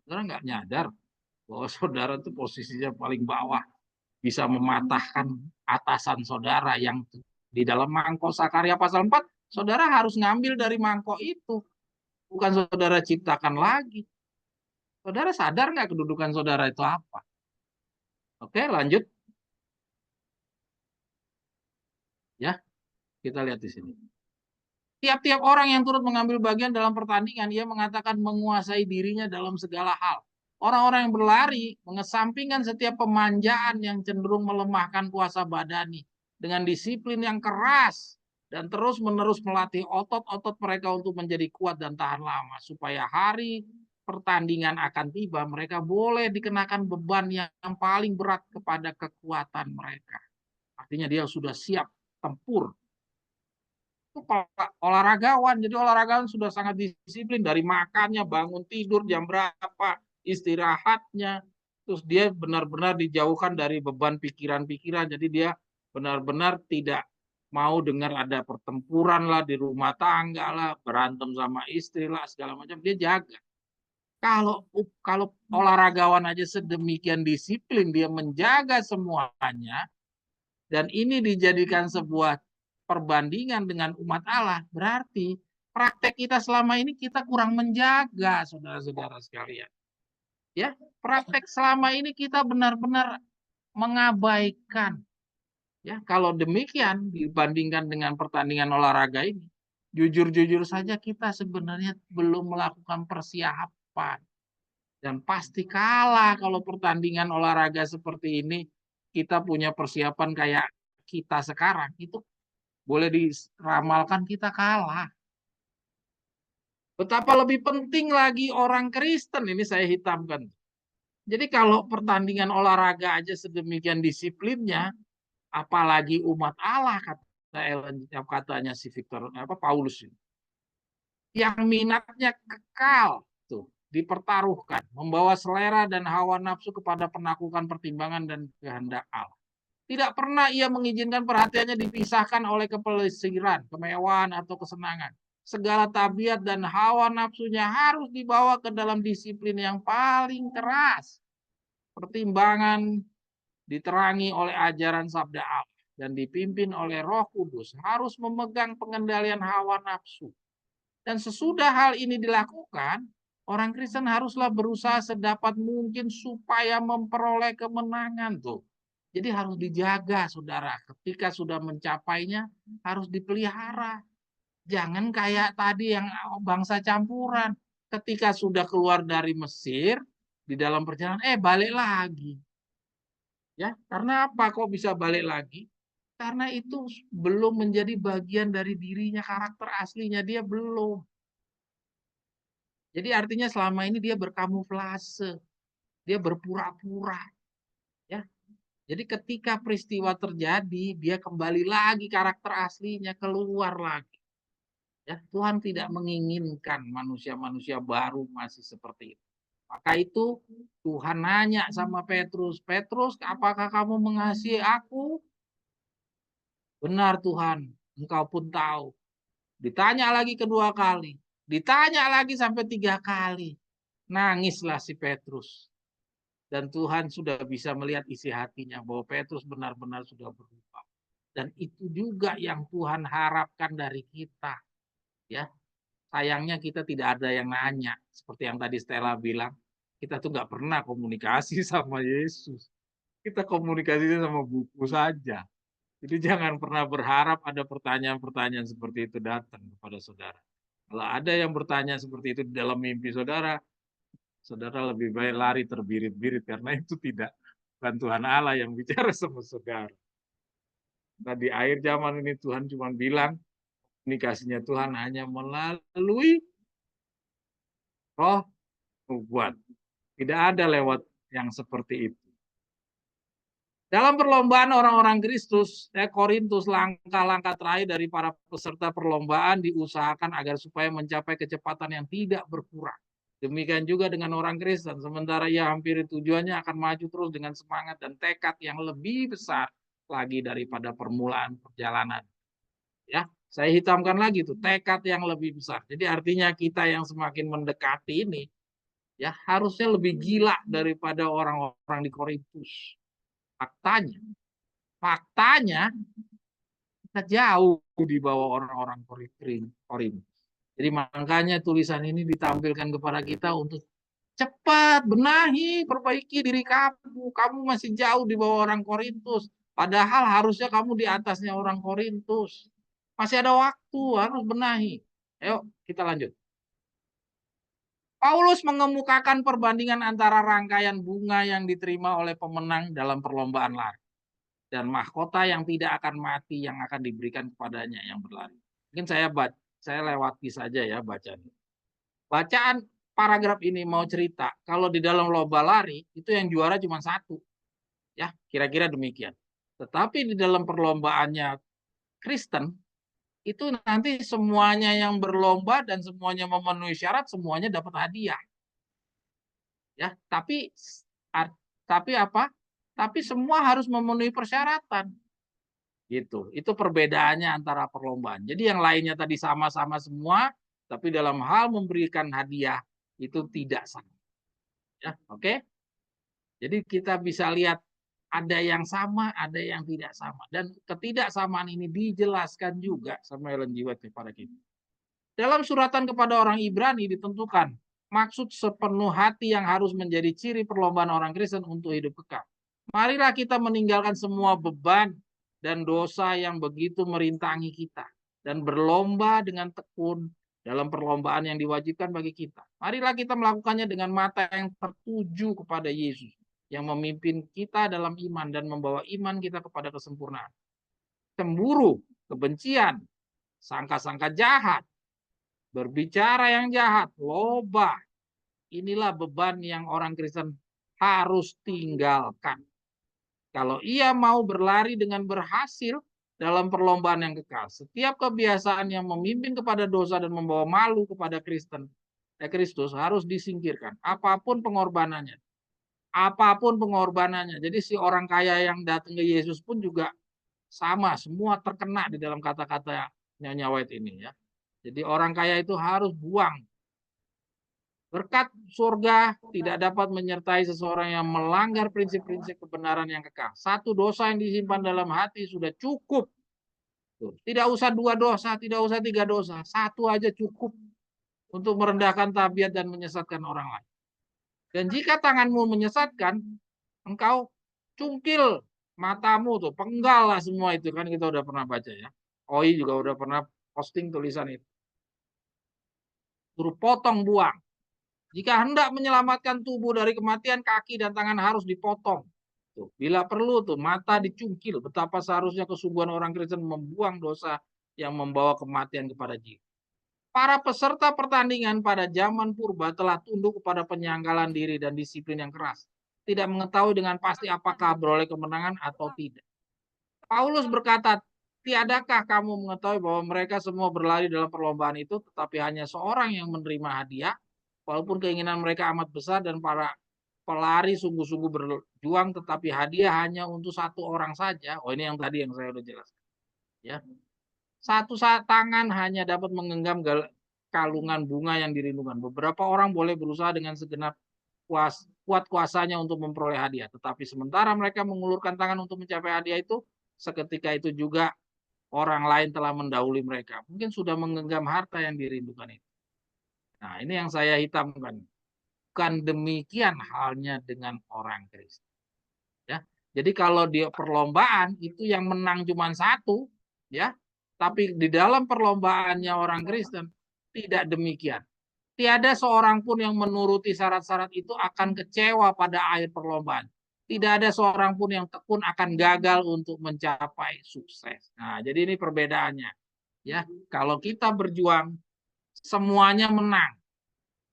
Saudara nggak nyadar bahwa saudara itu posisinya paling bawah, bisa mematahkan atasan saudara yang di dalam mangkok Sakarya pasal 4, saudara harus ngambil dari mangkok itu, bukan saudara ciptakan lagi. Saudara sadar nggak kedudukan saudara itu apa? Oke, lanjut ya, kita lihat di sini. Tiap-tiap orang yang turut mengambil bagian dalam pertandingan, ia mengatakan menguasai dirinya dalam segala hal. Orang-orang yang berlari mengesampingkan setiap pemanjaan yang cenderung melemahkan kuasa badani dengan disiplin yang keras dan terus-menerus melatih otot-otot mereka untuk menjadi kuat dan tahan lama supaya hari pertandingan akan tiba, mereka boleh dikenakan beban yang paling berat kepada kekuatan mereka. Artinya dia sudah siap tempur. Itu olahragawan, jadi olahragawan sudah sangat disiplin dari makannya, bangun tidur jam berapa, istirahatnya, terus dia benar-benar dijauhkan dari beban pikiran-pikiran, jadi dia benar-benar tidak mau dengar ada pertempuran lah di rumah tangga lah, berantem sama istri lah, segala macam, dia jaga. Kalau olahragawan aja sedemikian disiplin, dia menjaga semuanya, dan ini dijadikan sebuah perbandingan dengan umat Allah, berarti praktek kita selama ini kita kurang menjaga, saudara-saudara sekalian. Ya, praktek selama ini kita benar-benar mengabaikan. Ya, kalau demikian dibandingkan dengan pertandingan olahraga ini, jujur-jujur saja kita sebenarnya belum melakukan persiapan dan pasti kalah kalau pertandingan olahraga seperti ini kita punya persiapan kayak kita sekarang, itu boleh diramalkan kita kalah. Betapa lebih penting lagi orang Kristen, ini saya hitamkan. Jadi kalau pertandingan olahraga aja sedemikian disiplinnya, apalagi umat Allah, kata Ellen, katanya si Victor Paulus ini, yang minatnya kekal tuh dipertaruhkan, membawa selera dan hawa nafsu kepada penaklukan pertimbangan dan kehendak Allah. Tidak pernah ia mengizinkan perhatiannya dipisahkan oleh kepelesiran, kemewahan, atau kesenangan. Segala tabiat dan hawa nafsunya harus dibawa ke dalam disiplin yang paling keras. Pertimbangan diterangi oleh ajaran sabda Allah dan dipimpin oleh Roh Kudus, harus memegang pengendalian hawa nafsu. Dan sesudah hal ini dilakukan, orang Kristen haruslah berusaha sedapat mungkin supaya memperoleh kemenangan tuh. Jadi harus dijaga, saudara. Ketika sudah mencapainya, harus dipelihara. Jangan kayak tadi yang bangsa campuran. Ketika sudah keluar dari Mesir, di dalam perjalanan, balik lagi. Ya, karena apa kok bisa balik lagi? Karena itu belum menjadi bagian dari dirinya, karakter aslinya dia belum. Jadi artinya selama ini dia berkamuflase, dia berpura-pura, ya. Jadi ketika peristiwa terjadi, dia kembali lagi karakter aslinya, keluar lagi. Ya, Tuhan tidak menginginkan manusia-manusia baru masih seperti itu. Maka itu Tuhan nanya sama Petrus, Petrus, apakah kamu mengasihi aku? Benar Tuhan, engkau pun tahu. Ditanya lagi kedua kali, ditanya lagi sampai 3 kali. Nangislah si Petrus. Dan Tuhan sudah bisa melihat isi hatinya bahwa Petrus benar-benar sudah berubah. Dan itu juga yang Tuhan harapkan dari kita. Ya, sayangnya kita tidak ada yang nanya. Seperti yang tadi Stella bilang, kita tuh nggak pernah komunikasi sama Yesus. Kita komunikasi sama buku saja. Jadi jangan pernah berharap ada pertanyaan-pertanyaan seperti itu datang kepada saudara. Kalau ada yang bertanya seperti itu di dalam mimpi saudara, saudara lebih baik lari terbirit-birit karena itu tidak bukan Tuhan Allah yang bicara sama saudara. Nah, di akhir zaman ini Tuhan cuma bilang komunikasinya Tuhan hanya melalui roh nubuat. Tidak ada lewat yang seperti itu. Dalam perlombaan orang-orang Kristus, Korintus, langkah-langkah terakhir dari para peserta perlombaan diusahakan agar supaya mencapai kecepatan yang tidak berkurang. Demikian juga dengan orang Kristen, sementara ia hampir tujuannya akan maju terus dengan semangat dan tekad yang lebih besar lagi daripada permulaan perjalanan. Ya, saya hitamkan lagi tuh, tekad yang lebih besar. Jadi artinya kita yang semakin mendekati ini, Ya, harusnya lebih gila daripada orang-orang di Korintus. Faktanya, faktanya kita jauh di bawah orang-orang Korintus. Jadi makanya tulisan ini ditampilkan kepada kita untuk cepat benahi, perbaiki diri kamu. Kamu masih jauh di bawah orang Korintus. Padahal harusnya kamu di atasnya orang Korintus. Masih ada waktu, harus benahi. Ayo kita lanjut. Paulus mengemukakan perbandingan antara rangkaian bunga yang diterima oleh pemenang dalam perlombaan lari dan mahkota yang tidak akan mati yang akan diberikan kepadanya yang berlari. Mungkin saya lewati saja ya bacaan. Bacaan paragraf ini mau cerita kalau di dalam lomba lari itu yang juara cuma satu, ya kira-kira demikian. Tetapi di dalam perlombaannya Kristen itu nanti semuanya yang berlomba dan semuanya memenuhi syarat semuanya dapat hadiah. Ya, tapi apa? Tapi semua harus memenuhi persyaratan. Gitu. Itu perbedaannya antara perlombaan. Jadi yang lainnya tadi sama-sama semua, tapi dalam hal memberikan hadiah itu tidak sama. Ya, oke? Jadi kita bisa lihat ada yang sama, ada yang tidak sama. Dan ketidaksamaan ini dijelaskan juga sama Ellen G. White kepada kita. Dalam suratan kepada orang Ibrani ditentukan maksud sepenuh hati yang harus menjadi ciri perlombaan orang Kristen untuk hidup kekal. Marilah kita meninggalkan semua beban dan dosa yang begitu merintangi kita dan berlomba dengan tekun dalam perlombaan yang diwajibkan bagi kita. Marilah kita melakukannya dengan mata yang tertuju kepada Yesus yang memimpin kita dalam iman dan membawa iman kita kepada kesempurnaan. Cemburu, kebencian, sangka-sangka jahat, berbicara yang jahat, loba. Inilah beban yang orang Kristen harus tinggalkan. Kalau ia mau berlari dengan berhasil dalam perlombaan yang kekal, setiap kebiasaan yang memimpin kepada dosa dan membawa malu kepada Kristus harus disingkirkan. Apapun pengorbanannya. Apapun pengorbanannya. Jadi si orang kaya yang datang ke Yesus pun juga sama, semua terkena di dalam kata-kata Nyonya White ini ya. Jadi orang kaya itu harus buang. Berkat surga tidak dapat menyertai seseorang yang melanggar prinsip-prinsip kebenaran yang kekal. Satu dosa yang disimpan dalam hati sudah cukup. Tidak usah dua dosa, tidak usah tiga dosa. Satu aja cukup untuk merendahkan tabiat dan menyesatkan orang lain. Dan jika tanganmu menyesatkan, engkau cungkil matamu tuh, penggal lah semua itu. Kan kita udah pernah baca ya. Oi juga udah pernah posting tulisan itu. Suruh potong buang. Jika hendak menyelamatkan tubuh dari kematian, kaki dan tangan harus dipotong. Tuh, bila perlu tuh mata dicungkil. Betapa seharusnya kesungguhan orang Kristen membuang dosa yang membawa kematian kepada jiwa. Para peserta pertandingan pada zaman purba telah tunduk kepada penyangkalan diri dan disiplin yang keras. Tidak mengetahui dengan pasti apakah beroleh kemenangan atau tidak. Paulus berkata, tiadakah kamu mengetahui bahwa mereka semua berlari dalam perlombaan itu, tetapi hanya seorang yang menerima hadiah, walaupun keinginan mereka amat besar dan para pelari sungguh-sungguh berjuang, tetapi hadiah hanya untuk satu orang saja. Oh ini yang tadi yang saya sudah jelaskan. Ya, satu tangan hanya dapat menggenggam kalungan bunga yang dirindukan. Beberapa orang boleh berusaha dengan segenap kuat kuasanya untuk memperoleh hadiah. Tetapi sementara mereka mengulurkan tangan untuk mencapai hadiah itu, seketika itu juga orang lain telah mendahului mereka. Mungkin sudah menggenggam harta yang dirindukan itu. Nah, ini yang saya hitamkan. Bukan demikian halnya dengan orang Kristen. Ya, jadi kalau di perlombaan itu yang menang cuma satu, ya, tapi di dalam perlombaannya orang Kristen tidak demikian. Tiada seorang pun yang menuruti syarat-syarat itu akan kecewa pada akhir perlombaan. Tidak ada seorang pun yang tekun akan gagal untuk mencapai sukses. Nah, jadi ini perbedaannya. Ya, kalau kita berjuang semuanya menang.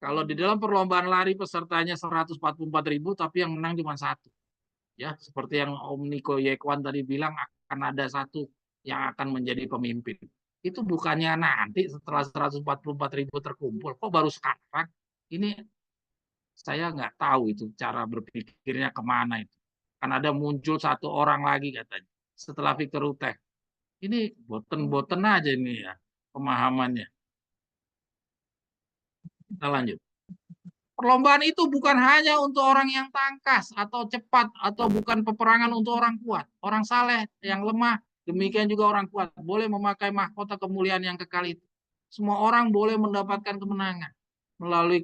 Kalau di dalam perlombaan lari pesertanya 144.000 tapi yang menang cuma satu. Ya, seperti yang Om Niko Yekwan tadi bilang akan ada satu yang akan menjadi pemimpin. Itu bukannya nanti setelah 144.000 terkumpul, kok baru sekarang? Ini saya nggak tahu itu cara berpikirnya kemana itu. Kan ada muncul satu orang lagi katanya setelah Victor Uteh. Ini boten-boten aja ini ya pemahamannya. Kita lanjut. Perlombaan itu bukan hanya untuk orang yang tangkas atau cepat, atau bukan peperangan untuk orang kuat, orang saleh, yang lemah, demikian juga orang kuat boleh memakai mahkota kemuliaan yang kekal itu. Semua orang boleh mendapatkan kemenangan melalui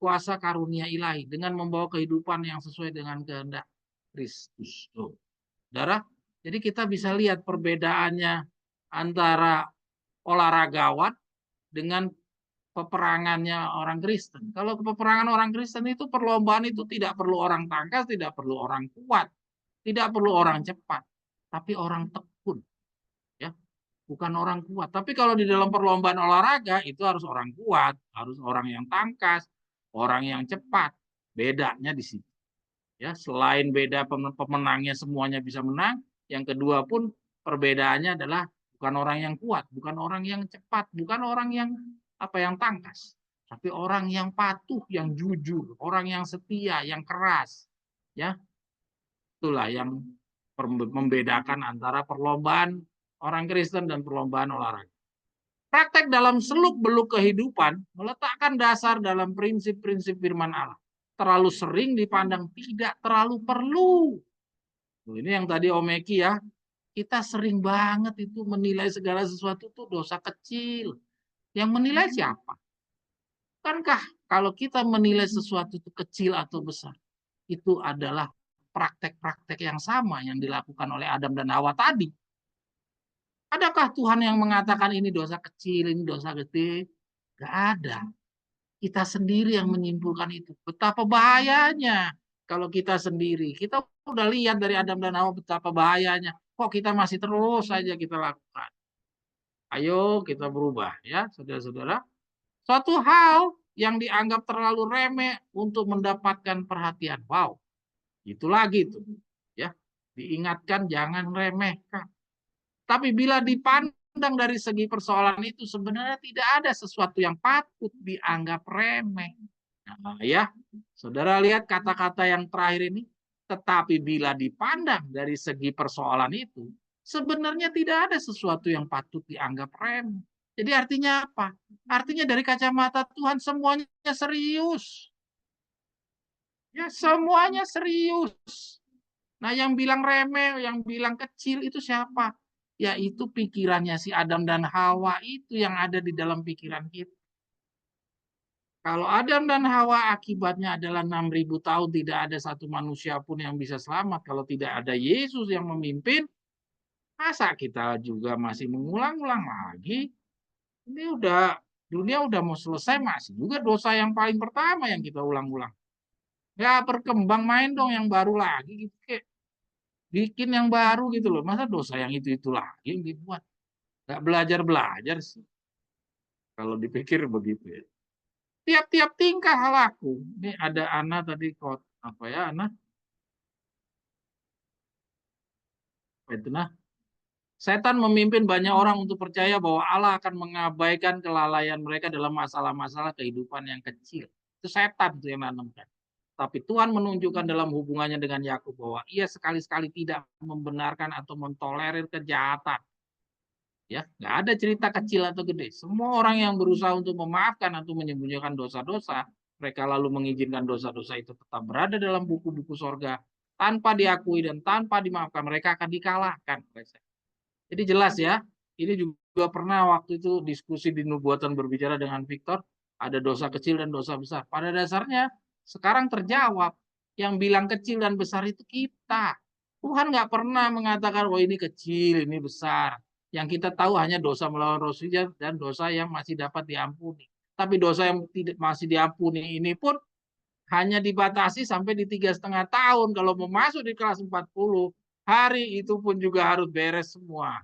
kuasa karunia ilahi dengan membawa kehidupan yang sesuai dengan kehendak Kristus. Tuh, saudara, jadi kita bisa lihat perbedaannya antara olahragawan dengan peperangannya orang Kristen. Kalau peperangan orang Kristen itu perlombaan itu tidak perlu orang tangkas, tidak perlu orang kuat, tidak perlu orang cepat, tapi orang tekun, ya, bukan orang kuat. Tapi kalau di dalam perlombaan olahraga itu harus orang kuat, harus orang yang tangkas, orang yang cepat. Bedanya di situ. Ya, selain beda pemenangnya semuanya bisa menang, yang kedua pun perbedaannya adalah bukan orang yang kuat, bukan orang yang cepat, bukan orang yang yang tangkas, tapi orang yang patuh, yang jujur, orang yang setia, yang keras. Ya, itulah yang membedakan antara perlombaan orang Kristen dan perlombaan olahraga. Praktek dalam seluk-beluk kehidupan meletakkan dasar dalam prinsip-prinsip firman Allah. Terlalu sering dipandang tidak terlalu perlu. Ini yang tadi Om Eki ya, kita sering banget itu menilai segala sesuatu itu dosa kecil. Yang menilai siapa? Kankah kalau kita menilai sesuatu itu kecil atau besar, itu adalah praktek-praktek yang sama yang dilakukan oleh Adam dan Hawa tadi. Adakah Tuhan yang mengatakan ini dosa kecil, ini dosa gede? Gak ada. Kita sendiri yang menyimpulkan itu. Betapa bahayanya kalau kita sendiri. Kita udah lihat dari Adam dan Hawa betapa bahayanya. Kok kita masih terus saja kita lakukan. Ayo kita berubah ya, saudara-saudara. Suatu hal yang dianggap terlalu remeh untuk mendapatkan perhatian. Wow, itu lagi tuh. Ya, diingatkan jangan remehkan. Tapi bila dipandang dari segi persoalan itu sebenarnya tidak ada sesuatu yang patut dianggap remeh. Nah, ya, saudara lihat kata-kata yang terakhir ini. Tetapi bila dipandang dari segi persoalan itu, sebenarnya tidak ada sesuatu yang patut dianggap remeh. Jadi artinya apa? Artinya dari kacamata Tuhan semuanya serius. Ya, semuanya serius. Nah, yang bilang remeh, yang bilang kecil itu siapa? Yaitu pikirannya si Adam dan Hawa itu yang ada di dalam pikiran kita. Kalau Adam dan Hawa akibatnya adalah 6.000 tahun tidak ada satu manusia pun yang bisa selamat. Kalau tidak ada Yesus yang memimpin, masa kita juga masih mengulang-ulang lagi? Ini udah dunia udah mau selesai, masih juga dosa yang paling pertama yang kita ulang-ulang. Ya berkembang main dong yang baru lagi gitu, kayak bikin yang baru gitu loh. Masa dosa yang itu lagi yang dibuat? Gak belajar-belajar sih. Kalau dipikir begitu ya. Tiap-tiap tingkah laku. Ini ada Ana tadi kok apa ya Ana? Itu nah. Setan memimpin banyak orang untuk percaya bahwa Allah akan mengabaikan kelalaian mereka dalam masalah-masalah kehidupan yang kecil. Itu setan tuh yang nanamkan. Tapi Tuhan menunjukkan dalam hubungannya dengan Yakub bahwa ia sekali-sekali tidak membenarkan atau mentolerir kejahatan. Ya, nggak ada cerita kecil atau gede. Semua orang yang berusaha untuk memaafkan atau menyembunyikan dosa-dosa, mereka lalu mengizinkan dosa-dosa itu tetap berada dalam buku-buku sorga tanpa diakui dan tanpa dimaafkan, mereka akan dikalahkan. Jadi jelas ya, ini juga pernah waktu itu diskusi di Nubuatan berbicara dengan Victor, ada dosa kecil dan dosa besar. Pada dasarnya sekarang terjawab, yang bilang kecil dan besar itu kita. Tuhan nggak pernah mengatakan, oh ini kecil, ini besar. Yang kita tahu hanya dosa melawan Rasulnya dan dosa yang masih dapat diampuni. Tapi dosa yang tidak masih diampuni ini pun hanya dibatasi sampai di 3,5 tahun. Kalau mau masuk di kelas 40, hari itu pun juga harus beres semua.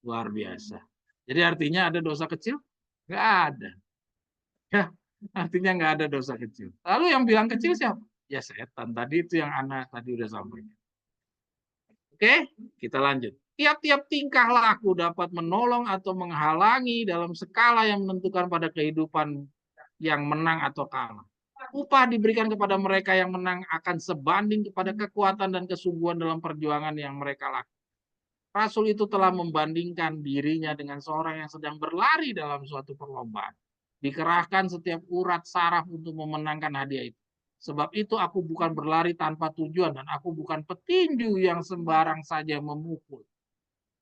Luar biasa. Jadi artinya ada dosa kecil? Nggak ada. Ya, artinya nggak ada dosa kecil. Lalu yang bilang kecil siapa? Ya setan. Tadi itu yang anak tadi udah sampaikan. Oke, kita lanjut. Tiap-tiap tingkah laku dapat menolong atau menghalangi dalam skala yang menentukan pada kehidupan yang menang atau kalah. Upah diberikan kepada mereka yang menang akan sebanding kepada kekuatan dan kesungguhan dalam perjuangan yang mereka lakukan. Rasul itu telah membandingkan dirinya dengan seorang yang sedang berlari dalam suatu perlombaan. Dikerahkan setiap urat saraf untuk memenangkan hadiah itu. Sebab itu aku bukan berlari tanpa tujuan dan aku bukan petinju yang sembarang saja memukul.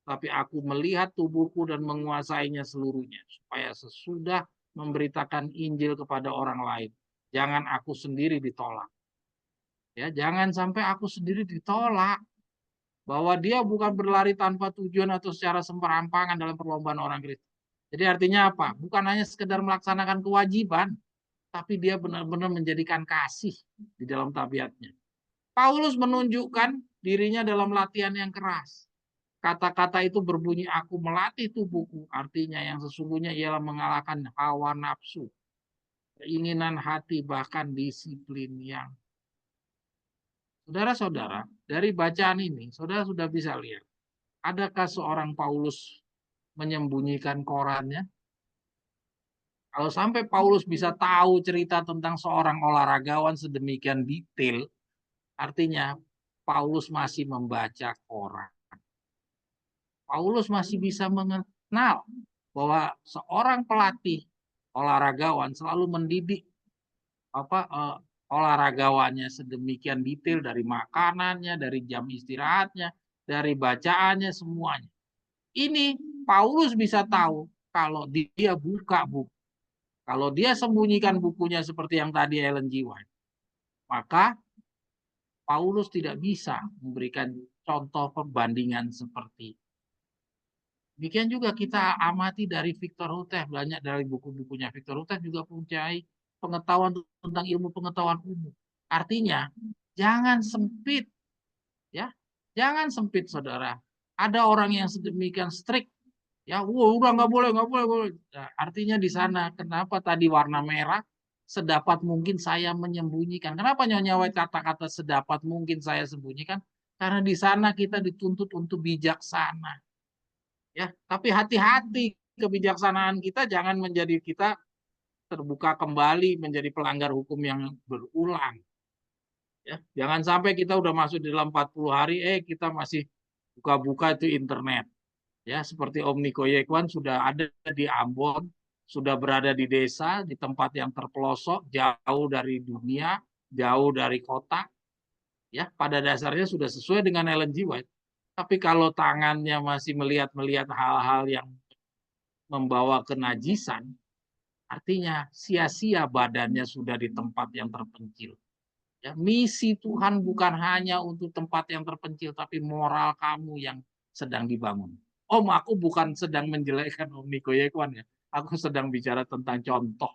Tapi aku melihat tubuhku dan menguasainya seluruhnya. Supaya sesudah memberitakan Injil kepada orang lain, jangan aku sendiri ditolak. Ya, jangan sampai aku sendiri ditolak. Bahwa dia bukan berlari tanpa tujuan atau secara sembarangan dalam perlombaan orang Kristen. Jadi artinya apa? Bukan hanya sekedar melaksanakan kewajiban, tapi dia benar-benar menjadikan kasih di dalam tabiatnya. Paulus menunjukkan dirinya dalam latihan yang keras. Kata-kata itu berbunyi, aku melatih tubuhku. Artinya yang sesungguhnya ialah mengalahkan hawa nafsu, keinginan hati, bahkan disiplin yang. Saudara-saudara, dari bacaan ini, saudara sudah bisa lihat, adakah seorang Paulus menyembunyikan korannya? Kalau sampai Paulus bisa tahu cerita tentang seorang olahragawan sedemikian detail, artinya Paulus masih membaca koran. Paulus masih bisa mengenal bahwa seorang pelatih olahragawan selalu mendidik olahragawannya sedemikian detail, dari makanannya, dari jam istirahatnya, dari bacaannya, semuanya. Ini Paulus bisa tahu kalau dia buka buku. Kalau dia sembunyikan bukunya seperti yang tadi Ellen G. White, maka Paulus tidak bisa memberikan contoh perbandingan seperti. Demikian juga kita amati dari Victor Houteff, banyak dari buku-bukunya Victor Houteff juga mempunyai pengetahuan tentang ilmu pengetahuan umum. Artinya, jangan sempit, ya, jangan sempit, saudara. Ada orang yang sedemikian strict, ya, udah nggak boleh, nggak boleh, boleh. Nah, artinya di sana, kenapa tadi warna merah? Sedapat mungkin saya menyembunyikan. Kenapa Nyonya White kata-kata sedapat mungkin saya sembunyikan? Karena di sana kita dituntut untuk bijaksana. Ya, tapi hati-hati, kebijaksanaan kita jangan menjadi kita terbuka kembali menjadi pelanggar hukum yang berulang. Ya, jangan sampai kita udah masuk di dalam 40 hari, kita masih buka-buka itu internet. Ya, seperti Om Niko Yekwan sudah ada di Ambon, sudah berada di desa, di tempat yang terpelosok, jauh dari dunia, jauh dari kota. Ya, pada dasarnya sudah sesuai dengan Ellen G. White. Tapi kalau tangannya masih melihat-melihat hal-hal yang membawa kenajisan, artinya sia-sia badannya sudah di tempat yang terpencil. Ya, misi Tuhan bukan hanya untuk tempat yang terpencil, tapi moral kamu yang sedang dibangun. Om, aku bukan sedang menjelekkan Om Niko Yekwan ya. Aku sedang bicara tentang contoh.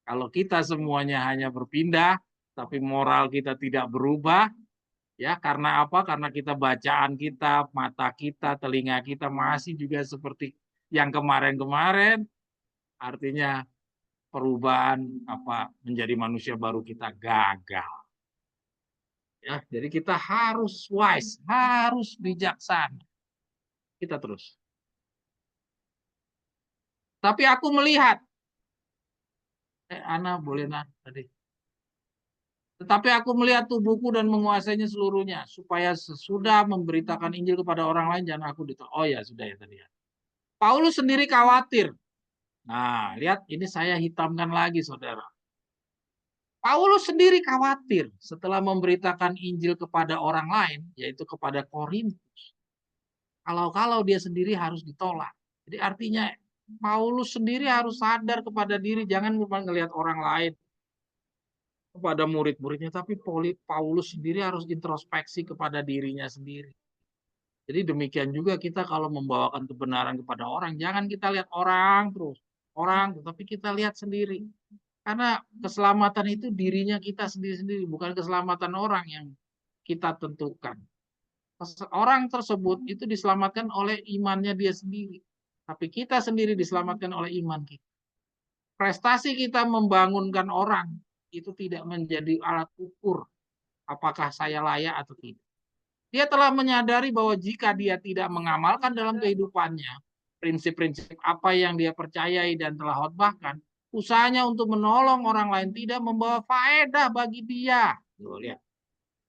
Kalau kita semuanya hanya berpindah, tapi moral kita tidak berubah, ya karena apa? Karena kita bacaan kita, mata kita, telinga kita masih juga seperti yang kemarin-kemarin, artinya perubahan menjadi manusia baru kita gagal. Ya, jadi kita harus wise, harus bijaksana. Kita terus. Tapi aku melihat, Ana boleh tadi. Tetapi aku melihat tubuhku dan menguasainya seluruhnya, supaya sesudah memberitakan Injil kepada orang lain jangan aku ditolak. Oh ya sudah ya tadi ya. Paulus sendiri khawatir. Nah, lihat ini saya hitamkan lagi, saudara. Paulus sendiri khawatir setelah memberitakan Injil kepada orang lain, yaitu kepada Korintus. Kalau dia sendiri harus ditolak. Jadi artinya Paulus sendiri harus sadar kepada diri, jangan cuma ngelihat orang lain kepada murid-muridnya, tapi Paulus sendiri harus introspeksi kepada dirinya sendiri. Jadi demikian juga kita kalau membawakan kebenaran kepada orang, jangan kita lihat orang terus, tapi kita lihat sendiri. Karena keselamatan itu dirinya kita sendiri-sendiri, bukan keselamatan orang yang kita tentukan. Orang tersebut itu diselamatkan oleh imannya dia sendiri. Tapi kita sendiri diselamatkan oleh iman kita. Prestasi kita membangunkan orang itu tidak menjadi alat ukur apakah saya layak atau tidak. Dia telah menyadari bahwa jika dia tidak mengamalkan dalam kehidupannya prinsip-prinsip apa yang dia percayai dan telah khotbahkan, usahanya untuk menolong orang lain tidak membawa faedah bagi dia. Tuh, lihat.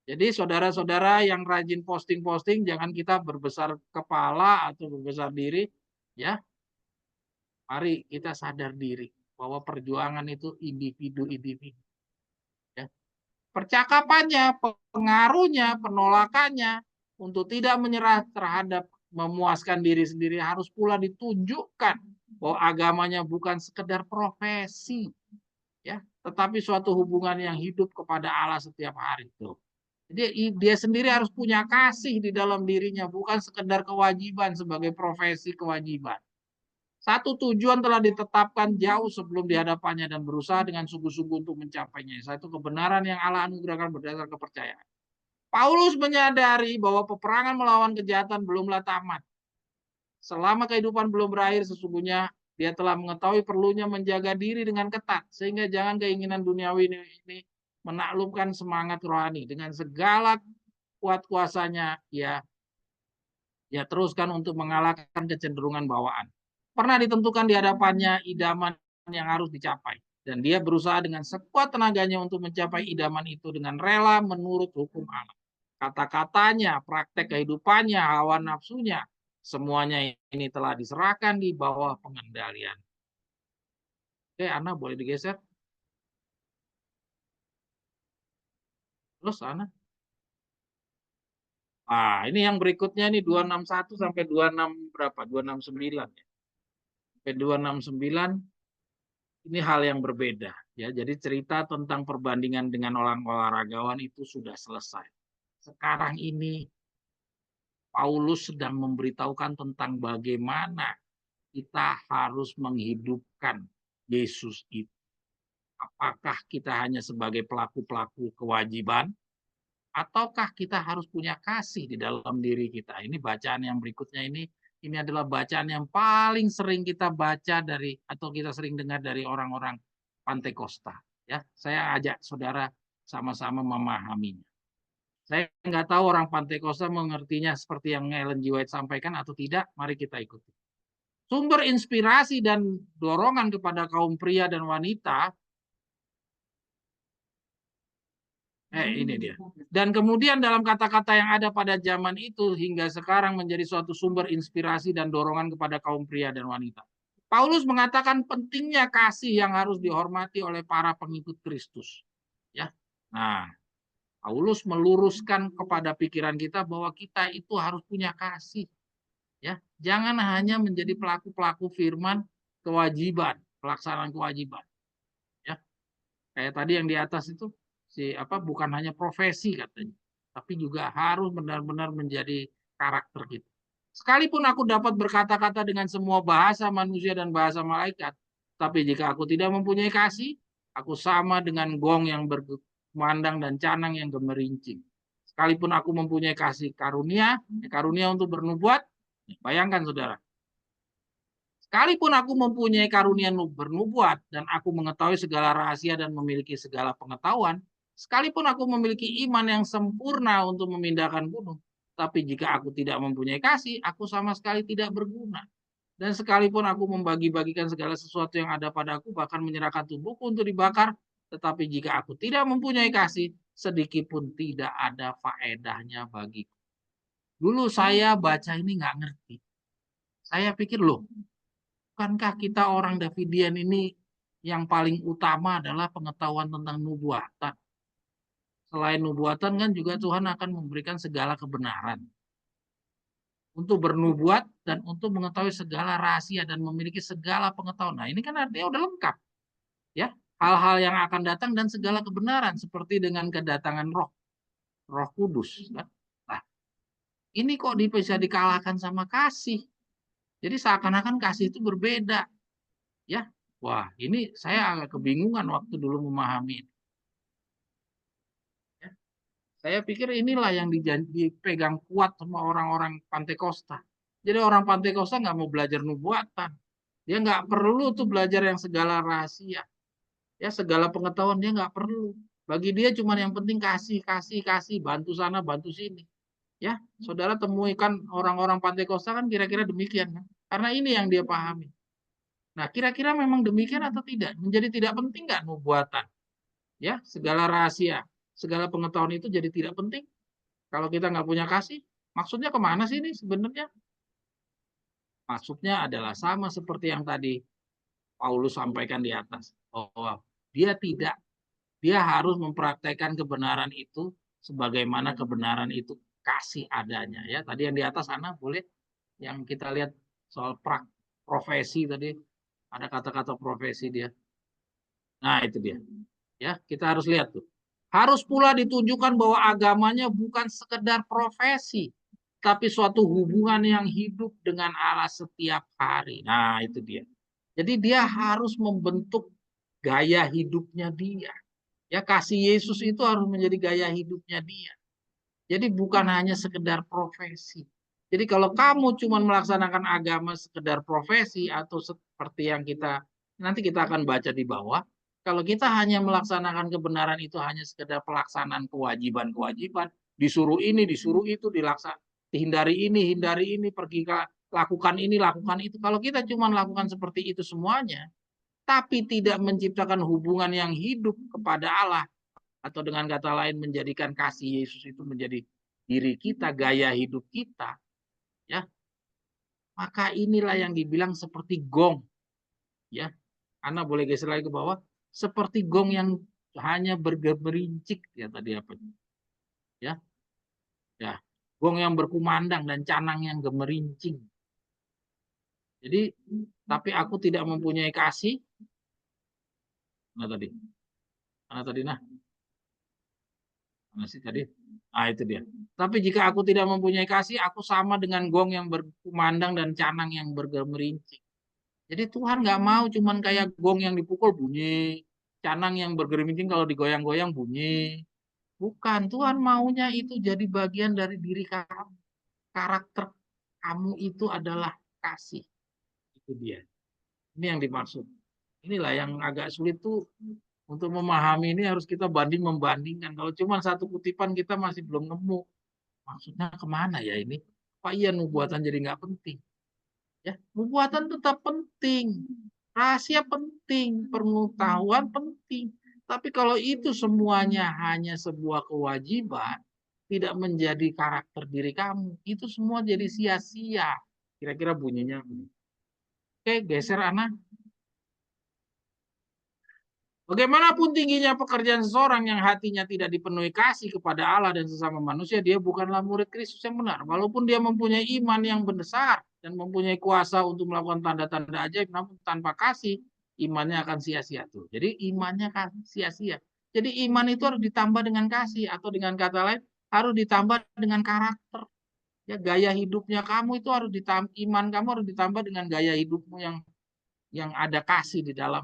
Jadi saudara-saudara yang rajin posting-posting, jangan kita berbesar kepala atau berbesar diri, ya. Mari kita sadar diri bahwa perjuangan itu individu-individu. Ya. Percakapannya, pengaruhnya, penolakannya untuk tidak menyerah terhadap memuaskan diri sendiri harus pula ditunjukkan bahwa agamanya bukan sekedar profesi, ya, tetapi suatu hubungan yang hidup kepada Allah setiap hari itu. Jadi dia sendiri harus punya kasih di dalam dirinya, bukan sekedar kewajiban sebagai profesi kewajiban. Satu tujuan telah ditetapkan jauh sebelum dihadapannya dan berusaha dengan sungguh-sungguh untuk mencapainya. Satu kebenaran yang Allah anugerahkan berdasar kepercayaan. Paulus menyadari bahwa peperangan melawan kejahatan belumlah tamat. Selama kehidupan belum berakhir, sesungguhnya dia telah mengetahui perlunya menjaga diri dengan ketat, sehingga jangan keinginan duniawi ini menaklukkan semangat rohani. Dengan segala kuat kuasanya, ya teruskan untuk mengalahkan kecenderungan bawaan. Pernah ditentukan di hadapannya idaman yang harus dicapai. Dan dia berusaha dengan sekuat tenaganya untuk mencapai idaman itu dengan rela menurut hukum Allah. Kata-katanya, praktek kehidupannya, hawa nafsunya, semuanya ini telah diserahkan di bawah pengendalian. Oke, Ana boleh digeser. Terus Ana. Ah, ini yang berikutnya nih 261 sampai 26 berapa? 269 ya. Sampai 269 ini hal yang berbeda ya. Jadi cerita tentang perbandingan dengan orang olahragawan itu sudah selesai. Sekarang ini Paulus sedang memberitahukan tentang bagaimana kita harus menghidupkan Yesus itu. Apakah kita hanya sebagai pelaku-pelaku kewajiban, ataukah kita harus punya kasih di dalam diri kita? Ini bacaan yang berikutnya ini adalah bacaan yang paling sering kita baca dari atau kita sering dengar dari orang-orang Pantai Kosta. Ya, saya ajak saudara sama-sama memahaminya. Saya nggak tahu orang Pantai Kosta mengertinya seperti yang Ellen G. White sampaikan atau tidak. Mari kita ikuti. Sumber inspirasi dan dorongan kepada kaum pria dan wanita ini dia. Dan kemudian dalam kata-kata yang ada pada zaman itu hingga sekarang menjadi suatu sumber inspirasi dan dorongan kepada kaum pria dan wanita. Paulus mengatakan pentingnya kasih yang harus dihormati oleh para pengikut Kristus. Ya. Nah, Paulus meluruskan kepada pikiran kita bahwa kita itu harus punya kasih. Ya, jangan hanya menjadi pelaku-pelaku firman kewajiban, pelaksanaan kewajiban. Ya. Kayak tadi yang di atas itu bukan hanya profesi katanya, tapi juga harus benar-benar menjadi karakter kita. Sekalipun aku dapat berkata-kata dengan semua bahasa manusia dan bahasa malaikat, tapi jika aku tidak mempunyai kasih, aku sama dengan gong yang berkumandang dan canang yang gemerincing. Sekalipun aku mempunyai kasih karunia untuk bernubuat, bayangkan saudara, sekalipun aku mempunyai karunia bernubuat dan aku mengetahui segala rahasia dan memiliki segala pengetahuan, sekalipun aku memiliki iman yang sempurna untuk memindahkan gunung, tapi jika aku tidak mempunyai kasih, aku sama sekali tidak berguna. Dan sekalipun aku membagi-bagikan segala sesuatu yang ada padaku, bahkan menyerahkan tubuhku untuk dibakar, tetapi jika aku tidak mempunyai kasih, sedikit pun tidak ada faedahnya bagiku. Dulu saya baca ini nggak ngerti. Saya pikir, loh, bukankah kita orang Davidian ini yang paling utama adalah pengetahuan tentang nubuatan. Selain nubuatan kan juga Tuhan akan memberikan segala kebenaran. Untuk bernubuat dan untuk mengetahui segala rahasia dan memiliki segala pengetahuan. Nah, ini kan artinya udah lengkap. Ya, hal-hal yang akan datang dan segala kebenaran seperti dengan kedatangan Roh Kudus. Nah, ini kok bisa dikalahkan sama kasih. Jadi seakan-akan kasih itu berbeda. Ya, wah, ini saya agak kebingungan waktu dulu memahami. Ya. Saya pikir inilah yang dipegang kuat sama orang-orang Pantai Kosta. Jadi orang Pantai Kosta nggak mau belajar nubuatan. Dia nggak perlu tuh belajar yang segala rahasia. Ya, segala pengetahuan dia nggak perlu. Bagi dia cuma yang penting kasih, kasih, kasih, bantu sana, bantu sini. Ya, saudara temui kan orang-orang Pantai Kosta kan kira-kira demikian kan. Karena ini yang dia pahami. Nah, kira-kira memang demikian atau tidak? Menjadi tidak penting nggak nubuatan? Ya, segala rahasia, segala pengetahuan itu jadi tidak penting kalau kita nggak punya kasih. Maksudnya kemana sih ini sebenarnya? Maksudnya adalah sama seperti yang tadi Paulus sampaikan di atas. Bahwa dia harus mempraktekkan kebenaran itu sebagaimana kebenaran itu kasih adanya. Ya, tadi yang di atas sana boleh yang kita lihat soal profesi tadi ada kata-kata profesi dia. Nah, itu dia. Ya, kita harus lihat tuh. Harus pula ditunjukkan bahwa agamanya bukan sekedar profesi, tapi suatu hubungan yang hidup dengan Allah setiap hari. Nah, itu dia. Jadi dia harus membentuk gaya hidupnya dia. Ya, kasih Yesus itu harus menjadi gaya hidupnya dia. Jadi bukan hanya sekedar profesi. Jadi kalau kamu cuma melaksanakan agama sekedar profesi atau seperti yang nanti kita akan baca di bawah, kalau kita hanya melaksanakan kebenaran itu hanya sekedar pelaksanaan kewajiban-kewajiban, disuruh ini, disuruh itu, hindari ini, pergi ke lakukan ini, lakukan itu. Kalau kita cuma lakukan seperti itu semuanya, tapi tidak menciptakan hubungan yang hidup kepada Allah, atau dengan kata lain menjadikan kasih Yesus itu menjadi diri kita, gaya hidup kita, ya, maka inilah yang dibilang seperti gong, ya. Ana boleh geser lagi ke bawah, seperti gong yang hanya bergemerincik, ya tadi apa, ya, ya, gong yang berkumandang dan canang yang gemerincing. Jadi, tapi aku tidak mempunyai kasih. Nah tadi, nah mana sih tadi? Ah, itu dia. Tapi jika aku tidak mempunyai kasih, aku sama dengan gong yang berkumandang dan canang yang bergemerincing. Jadi Tuhan nggak mau cuman kayak gong yang dipukul bunyi, canang yang bergemerincing kalau digoyang-goyang bunyi. Bukan, Tuhan maunya itu jadi bagian dari diri kamu. Karakter kamu itu adalah kasih. Itu dia. Ini yang dimaksud. Inilah yang agak sulit tuh untuk memahami, ini harus kita banding-membandingkan. Kalau cuma satu kutipan kita masih belum nemu. Maksudnya kemana ya ini? Apa iya nubuatan jadi nggak penting? Ya, nubuatan tetap penting. Rahasia penting. Pengetahuan penting. Tapi kalau itu semuanya hanya sebuah kewajiban, tidak menjadi karakter diri kamu, itu semua jadi sia-sia. Kira-kira bunyinya. Oke, geser Ana. Bagaimanapun tingginya pekerjaan seseorang yang hatinya tidak dipenuhi kasih kepada Allah dan sesama manusia, dia bukanlah murid Kristus yang benar. Walaupun dia mempunyai iman yang besar dan mempunyai kuasa untuk melakukan tanda-tanda ajaib, namun tanpa kasih, imannya akan sia-sia tuh. Jadi imannya kan sia-sia. Jadi iman itu harus ditambah dengan kasih, atau dengan kata lain harus ditambah dengan karakter. Ya, gaya hidupnya kamu itu harus ditambah, iman kamu harus ditambah dengan gaya hidupmu yang ada kasih di dalam.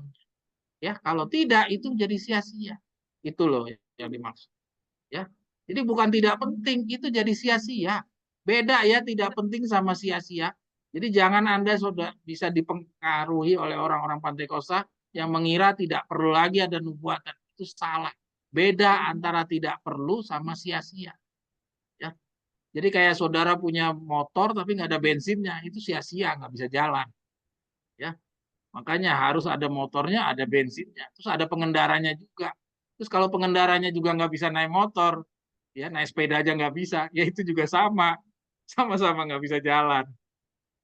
Ya, kalau tidak itu jadi sia-sia. Itu loh yang dimaksud. Ya, jadi bukan tidak penting, itu jadi sia-sia. Beda ya, tidak penting sama sia-sia. Jadi jangan Anda sudah bisa dipengaruhi oleh orang-orang Pantai Kosta yang mengira tidak perlu lagi ada nubuatan. Itu salah. Beda antara tidak perlu sama sia-sia. Ya, jadi kayak saudara punya motor tapi nggak ada bensinnya, itu sia-sia, nggak bisa jalan. Ya, makanya harus ada motornya, ada bensinnya, terus ada pengendaranya juga. Terus kalau pengendaranya juga nggak bisa naik motor, ya naik sepeda aja nggak bisa, ya itu juga sama-sama nggak bisa jalan.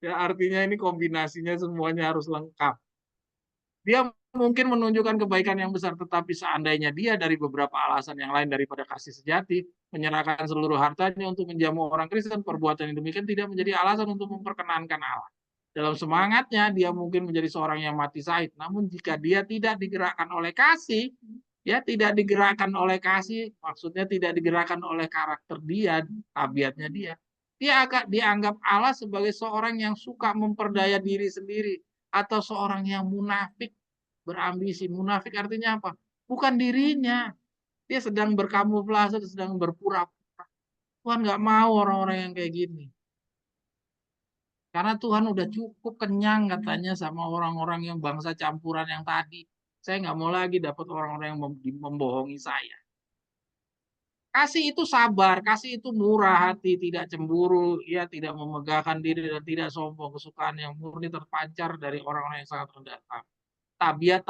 Ya artinya ini kombinasinya semuanya harus lengkap. Dia mungkin menunjukkan kebaikan yang besar, tetapi seandainya dia dari beberapa alasan yang lain daripada kasih sejati, menyerahkan seluruh hartanya untuk menjamu orang Kristen, perbuatan yang demikian tidak menjadi alasan untuk memperkenankan Allah. Dalam semangatnya, dia mungkin menjadi seorang yang mati syahid. Namun jika dia tidak digerakkan oleh kasih, ya tidak digerakkan oleh kasih, maksudnya tidak digerakkan oleh karakter dia, tabiatnya dia akan dianggap Allah sebagai seorang yang suka memperdaya diri sendiri, atau seorang yang munafik, berambisi. Munafik artinya apa? Bukan dirinya. Dia sedang berkamuflase, sedang berpura-pura. Tuhan nggak mau orang-orang yang kayak gini. Karena Tuhan udah cukup kenyang katanya sama orang-orang yang bangsa campuran yang tadi. Saya nggak mau lagi dapat orang-orang yang membohongi saya. Kasih itu sabar, kasih itu murah hati, tidak cemburu, ya tidak memegahkan diri dan tidak sombong. Kesukaan yang murni terpancar dari orang-orang yang sangat rendah. Tabiat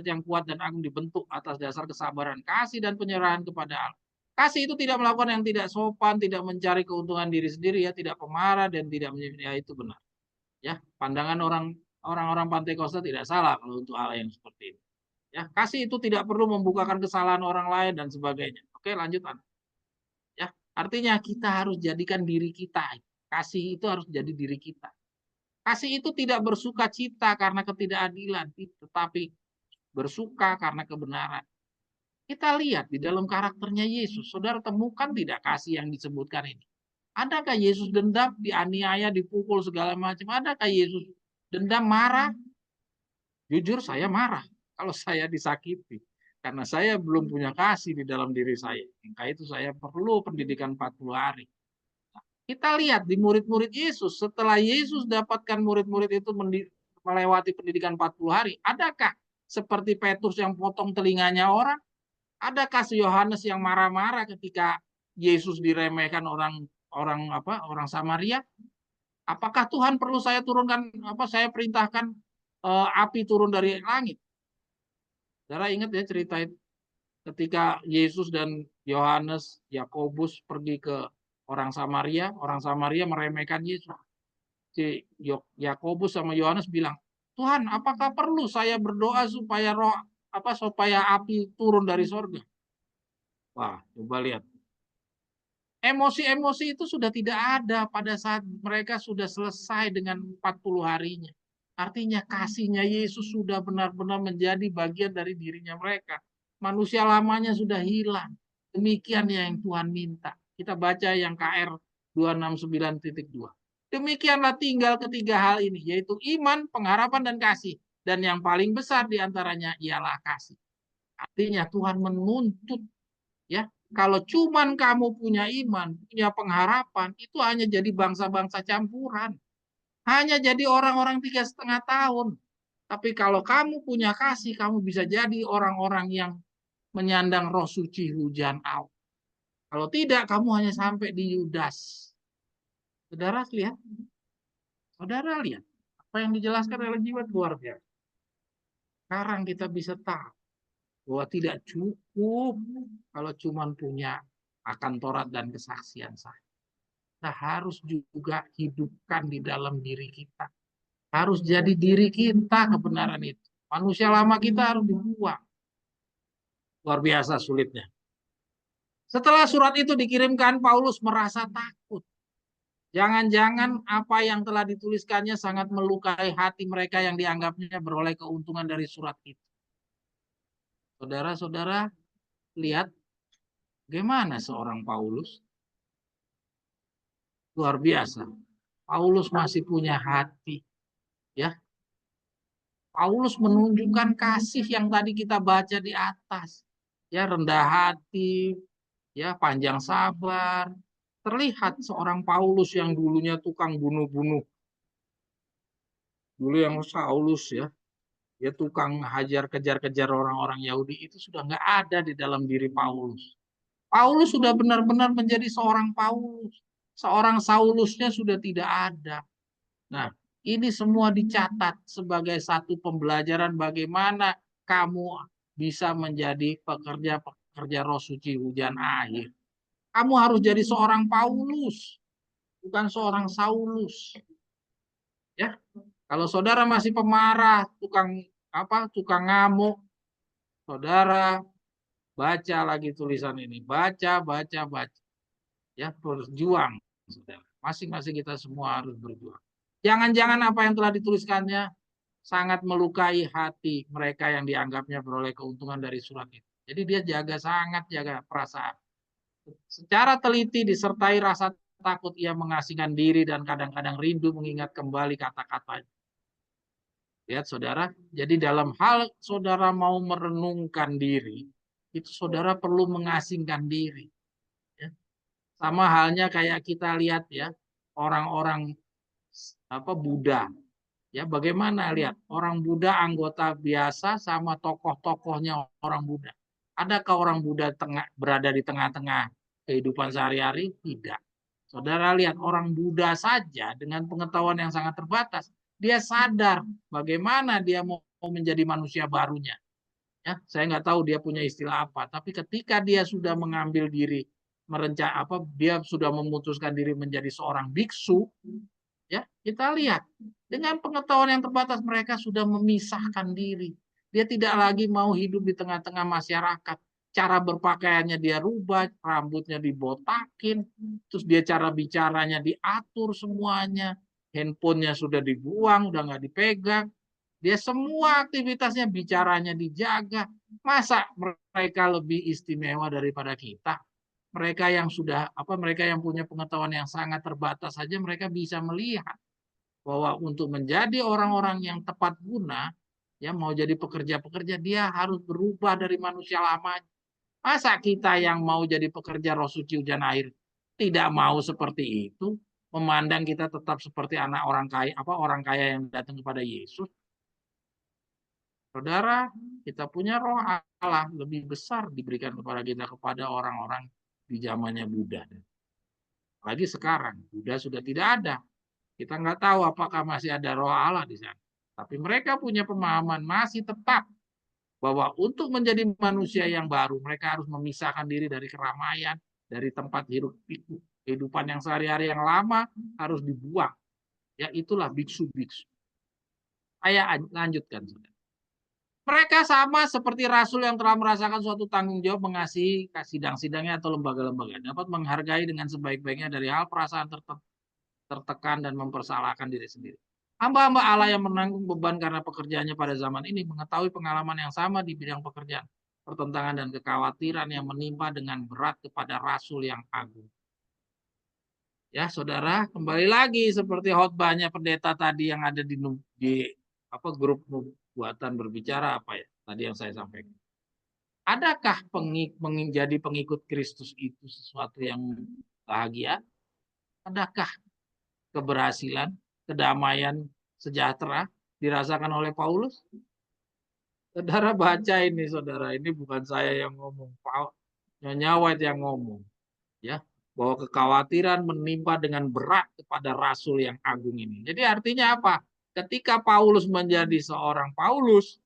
yang kuat dan agung dibentuk atas dasar kesabaran, kasih dan penyerahan kepada Allah. Kasih itu tidak melakukan yang tidak sopan, tidak mencari keuntungan diri sendiri, ya tidak pemarah dan tidak menyimpan, ya itu benar. Ya, pandangan orang Orang-orang Pantai Kosta tidak salah kalau untuk hal yang seperti itu. Ya, kasih itu tidak perlu membukakan kesalahan orang lain dan sebagainya. Oke, lanjut. Ya, artinya kita harus jadikan diri kita. Kasih itu harus jadi diri kita. Kasih itu tidak bersuka cita karena ketidakadilan, tetapi bersuka karena kebenaran. Kita lihat di dalam karakternya Yesus. Saudara temukan tidak kasih yang disebutkan ini? Adakah Yesus dendam, dianiaya, dipukul segala macam? Adakah Yesus dendam, marah? Jujur saya marah kalau saya disakiti. Karena saya belum punya kasih di dalam diri saya. Maka itu saya perlu pendidikan 40 hari. Kita lihat di murid-murid Yesus. Setelah Yesus dapatkan murid-murid itu melewati pendidikan 40 hari. Adakah seperti Petrus yang potong telinganya orang? Adakah si Yohanes yang marah-marah ketika Yesus diremehkan orang Samaria? Apakah Tuhan perlu saya turunkan saya perintahkan api turun dari langit? Saudara ingat ya cerita itu ketika Yesus dan Yohanes, Yakobus pergi ke orang Samaria meremehkan Yesus. Si Yakobus sama Yohanes bilang, "Tuhan, apakah perlu saya berdoa supaya api turun dari sorga?" Wah, coba lihat. Emosi-emosi itu sudah tidak ada pada saat mereka sudah selesai dengan 40 harinya. Artinya kasihnya Yesus sudah benar-benar menjadi bagian dari dirinya mereka. Manusia lamanya sudah hilang. Demikian yang Tuhan minta. Kita baca yang KR 269.2. Demikianlah tinggal ketiga hal ini, yaitu iman, pengharapan, dan kasih. Dan yang paling besar diantaranya ialah kasih. Artinya Tuhan menuntut, ya, kalau cuman kamu punya iman, punya pengharapan, itu hanya jadi bangsa-bangsa campuran. Hanya jadi orang-orang 3,5 tahun. Tapi kalau kamu punya kasih, kamu bisa jadi orang-orang yang menyandang roh suci hujan Allah. Kalau tidak, kamu hanya sampai di Yudas. Saudara lihat, apa yang dijelaskan oleh jiwa luar biasa. Sekarang kita bisa tahu bahwa tidak cukup kalau cuma punya akan Taurat dan kesaksian saya. Kita harus juga hidupkan di dalam diri kita. Harus jadi diri kita kebenaran itu. Manusia lama kita harus dibuang. Luar biasa sulitnya. Setelah surat itu dikirimkan, Paulus merasa takut. Jangan-jangan apa yang telah dituliskannya sangat melukai hati mereka yang dianggapnya beroleh keuntungan dari surat itu. Saudara-saudara, lihat bagaimana seorang Paulus. Luar biasa. Paulus masih punya hati. Ya, Paulus menunjukkan kasih yang tadi kita baca di atas. Ya, rendah hati, ya, panjang sabar. Terlihat seorang Paulus yang dulunya tukang bunuh-bunuh. Dulu yang Saulus ya, dia tukang hajar kejar-kejar orang-orang Yahudi, itu sudah nggak ada di dalam diri Paulus. Paulus sudah benar-benar menjadi seorang Paulus. Seorang Saulusnya sudah tidak ada. Nah, ini semua dicatat sebagai satu pembelajaran bagaimana kamu bisa menjadi pekerja-pekerja roh suci hujan akhir. Kamu harus jadi seorang Paulus, bukan seorang Saulus. Ya, kalau saudara masih pemarah, tukang ngamuk, saudara baca lagi tulisan ini, baca. Ya, berjuang, saudara. Masing-masing kita semua harus berjuang. Jangan-jangan apa yang telah dituliskannya sangat melukai hati mereka yang dianggapnya beroleh keuntungan dari surat itu. Jadi dia sangat jaga perasaan. Secara teliti disertai rasa takut ia mengasingkan diri dan kadang-kadang rindu mengingat kembali kata-katanya. Lihat saudara, jadi dalam hal saudara mau merenungkan diri, itu saudara perlu mengasingkan diri. Ya. Sama halnya kayak kita lihat ya, orang-orang Buddha. Ya, bagaimana lihat orang Buddha anggota biasa sama tokoh-tokohnya orang Buddha. Adakah orang Buddha berada di tengah-tengah kehidupan sehari-hari? Tidak. Saudara lihat orang Buddha saja dengan pengetahuan yang sangat terbatas, dia sadar bagaimana dia mau menjadi manusia barunya. Ya, saya nggak tahu dia punya istilah apa, tapi ketika dia sudah mengambil diri dia sudah memutuskan diri menjadi seorang biksu, Ya, kita lihat dengan pengetahuan yang terbatas mereka sudah memisahkan diri. Dia tidak lagi mau hidup di tengah-tengah masyarakat. Cara berpakaiannya dia rubah, rambutnya dibotakin, terus dia cara bicaranya diatur semuanya, handphonenya sudah dibuang, udah nggak dipegang. Dia semua aktivitasnya bicaranya dijaga. Masa mereka lebih istimewa daripada kita? Mereka yang sudah mereka yang punya pengetahuan yang sangat terbatas saja mereka bisa melihat bahwa untuk menjadi orang-orang yang tepat guna, ya mau jadi pekerja-pekerja dia harus berubah dari manusia lama. Masa kita yang mau jadi pekerja roh suci hujan air tidak mau seperti itu, memandang kita tetap seperti anak orang kaya, orang kaya yang datang kepada Yesus. Saudara, kita punya roh Allah lebih besar diberikan kepada kita kepada orang-orang di zamannya Buddha. Lagi sekarang, Buddha sudah tidak ada. Kita nggak tahu apakah masih ada roh Allah di sana. Tapi mereka punya pemahaman masih tetap bahwa untuk menjadi manusia yang baru, mereka harus memisahkan diri dari keramaian, dari tempat hidup pikuk. Kehidupan yang sehari-hari yang lama harus dibuang. Ya itulah biksu-biksu. Saya lanjutkan. Mereka sama seperti rasul yang telah merasakan suatu tanggung jawab mengasihi sidang-sidangnya atau lembaga-lembaga. Dapat menghargai dengan sebaik-baiknya dari hal perasaan tertekan dan mempersalahkan diri sendiri. Hamba-hamba Allah yang menanggung beban karena pekerjaannya pada zaman ini mengetahui pengalaman yang sama di bidang pekerjaan, pertentangan dan kekhawatiran yang menimpa dengan berat kepada rasul yang agung. Ya, saudara, kembali lagi seperti khotbahnya pendeta tadi yang ada di grup buatan berbicara tadi yang saya sampaikan. Adakah menjadi pengikut Kristus itu sesuatu yang bahagia? Adakah keberhasilan, kedamaian, sejahtera dirasakan oleh Paulus? Saudara baca ini, saudara, ini bukan saya yang ngomong, Nyonya White yang ngomong, ya, bahwa kekhawatiran menimpa dengan berat kepada rasul yang agung ini. Jadi artinya apa? Ketika Paulus menjadi seorang Paulus,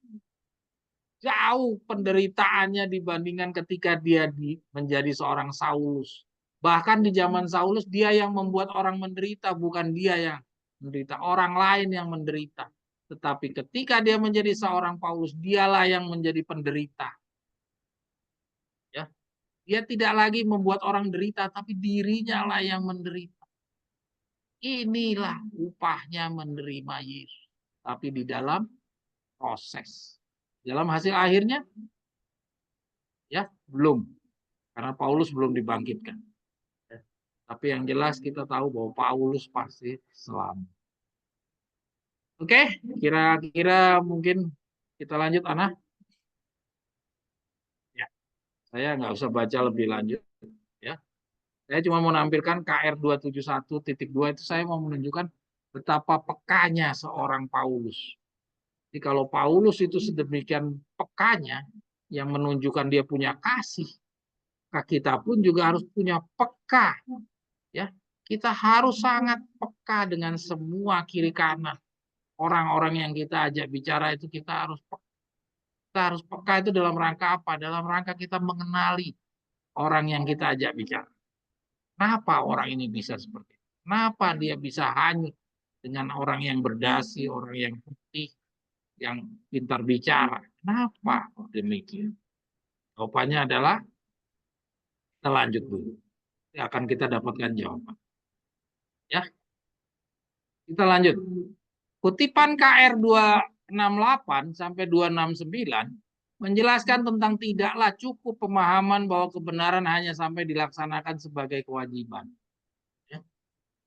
jauh penderitaannya dibandingkan ketika dia menjadi seorang Saulus. Bahkan di zaman Saulus dia yang membuat orang menderita, bukan dia yang menderita, orang lain yang menderita. Tetapi ketika dia menjadi seorang Paulus, dialah yang menjadi penderita. Ya, dia tidak lagi membuat orang derita, tapi dirinya lah yang menderita. Inilah upahnya menerima Yesus. Tapi di dalam proses. Dalam hasil akhirnya, ya belum. Karena Paulus belum dibangkitkan. Tapi yang jelas kita tahu bahwa Paulus pasti selamat. Oke, kira-kira mungkin kita lanjut, Ana. Ya, saya nggak usah baca lebih lanjut. Ya, saya cuma mau menampilkan KR 271.2 itu saya mau menunjukkan betapa pekanya seorang Paulus. Jadi kalau Paulus itu sedemikian pekanya, yang menunjukkan dia punya kasih, kita pun juga harus punya peka. Ya, kita harus sangat peka dengan semua kiri kanan. Orang-orang yang kita ajak bicara itu kita harus peka. Kita harus peka itu dalam rangka apa? Dalam rangka kita mengenali orang yang kita ajak bicara. Kenapa orang ini bisa seperti itu? Kenapa dia bisa hanyut dengan orang yang berdasi, orang yang putih, yang pintar bicara? Kenapa demikian? Jawabannya adalah kita lanjut dulu. Akan kita dapatkan jawaban. Ya, kita lanjut. Kutipan KR 268 sampai 269 menjelaskan tentang tidaklah cukup pemahaman bahwa kebenaran hanya sampai dilaksanakan sebagai kewajiban. Ya.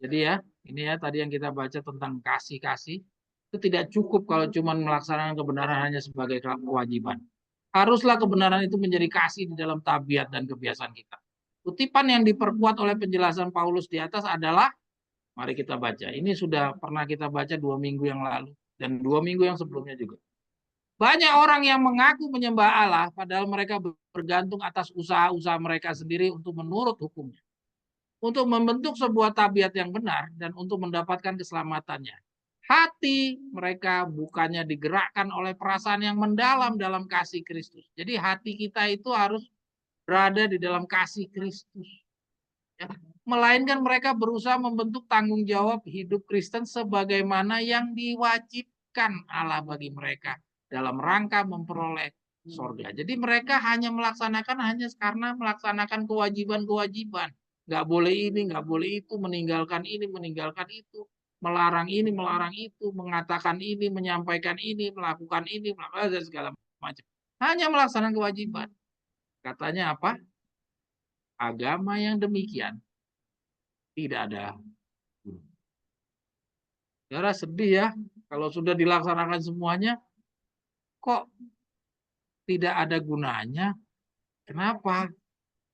Jadi ya, ini ya tadi yang kita baca tentang kasih-kasih, itu tidak cukup kalau cuma melaksanakan kebenaran hanya sebagai kewajiban. Haruslah kebenaran itu menjadi kasih di dalam tabiat dan kebiasaan kita. Kutipan yang diperkuat oleh penjelasan Paulus di atas adalah, mari kita baca. Ini sudah pernah kita baca 2 minggu yang lalu dan 2 minggu yang sebelumnya juga. Banyak orang yang mengaku menyembah Allah, padahal mereka bergantung atas usaha-usaha mereka sendiri untuk menurut hukumnya. Untuk membentuk sebuah tabiat yang benar dan untuk mendapatkan keselamatannya. Hati mereka bukannya digerakkan oleh perasaan yang mendalam dalam kasih Kristus. Jadi hati kita itu harus berada di dalam kasih Kristus. Ya. melainkan mereka berusaha membentuk tanggung jawab hidup Kristen sebagaimana yang diwajibkan Allah bagi mereka dalam rangka memperoleh sorga. Jadi mereka hanya melaksanakan karena melaksanakan kewajiban-kewajiban. Nggak boleh ini, nggak boleh itu, meninggalkan ini, meninggalkan itu, melarang ini, melarang itu, mengatakan ini, menyampaikan ini, melakukan ini, melakukan dan segala macam. Hanya melaksanakan kewajiban. Katanya apa? Agama yang demikian tidak ada. Saudara sedih ya, kalau sudah dilaksanakan semuanya, kok tidak ada gunanya? Kenapa?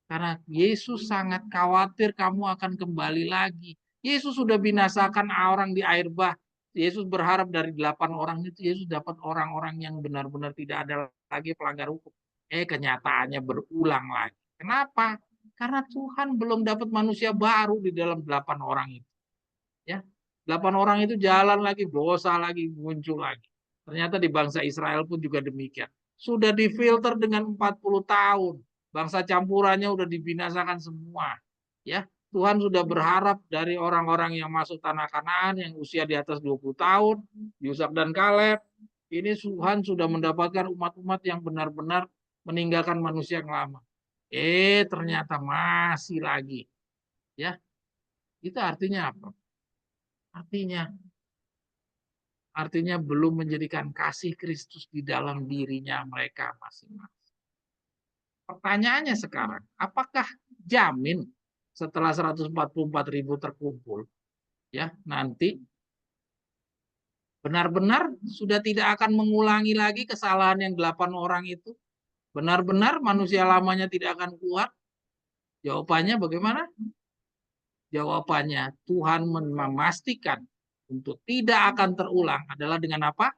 Karena Yesus sangat khawatir kamu akan kembali lagi. Yesus sudah binasakan orang di air bah. Yesus berharap dari 8 orang itu, Yesus dapat orang-orang yang benar-benar tidak ada lagi pelanggar hukum. Kenyataannya berulang lagi. Kenapa? Karena Tuhan belum dapat manusia baru di dalam 8 orang itu. Ya, 8 orang itu jalan lagi, dosa lagi, muncul lagi. Ternyata di bangsa Israel pun juga demikian. Sudah difilter dengan 40 tahun. Bangsa campurannya udah dibinasakan semua. Ya, Tuhan sudah berharap dari orang-orang yang masuk tanah Kanaan yang usia di atas 20 tahun, Yusak dan Kaleb, ini Tuhan sudah mendapatkan umat-umat yang benar-benar meninggalkan manusia yang lama. Ternyata masih lagi. Ya, itu artinya apa? Artinya belum menjadikan kasih Kristus di dalam dirinya mereka masing-masing. Pertanyaannya sekarang, apakah jamin setelah 144.000 terkumpul, ya nanti benar-benar sudah tidak akan mengulangi lagi kesalahan yang 8 orang itu? Benar-benar manusia lamanya tidak akan kuat? Jawabannya bagaimana? Jawabannya Tuhan memastikan untuk tidak akan terulang adalah dengan apa?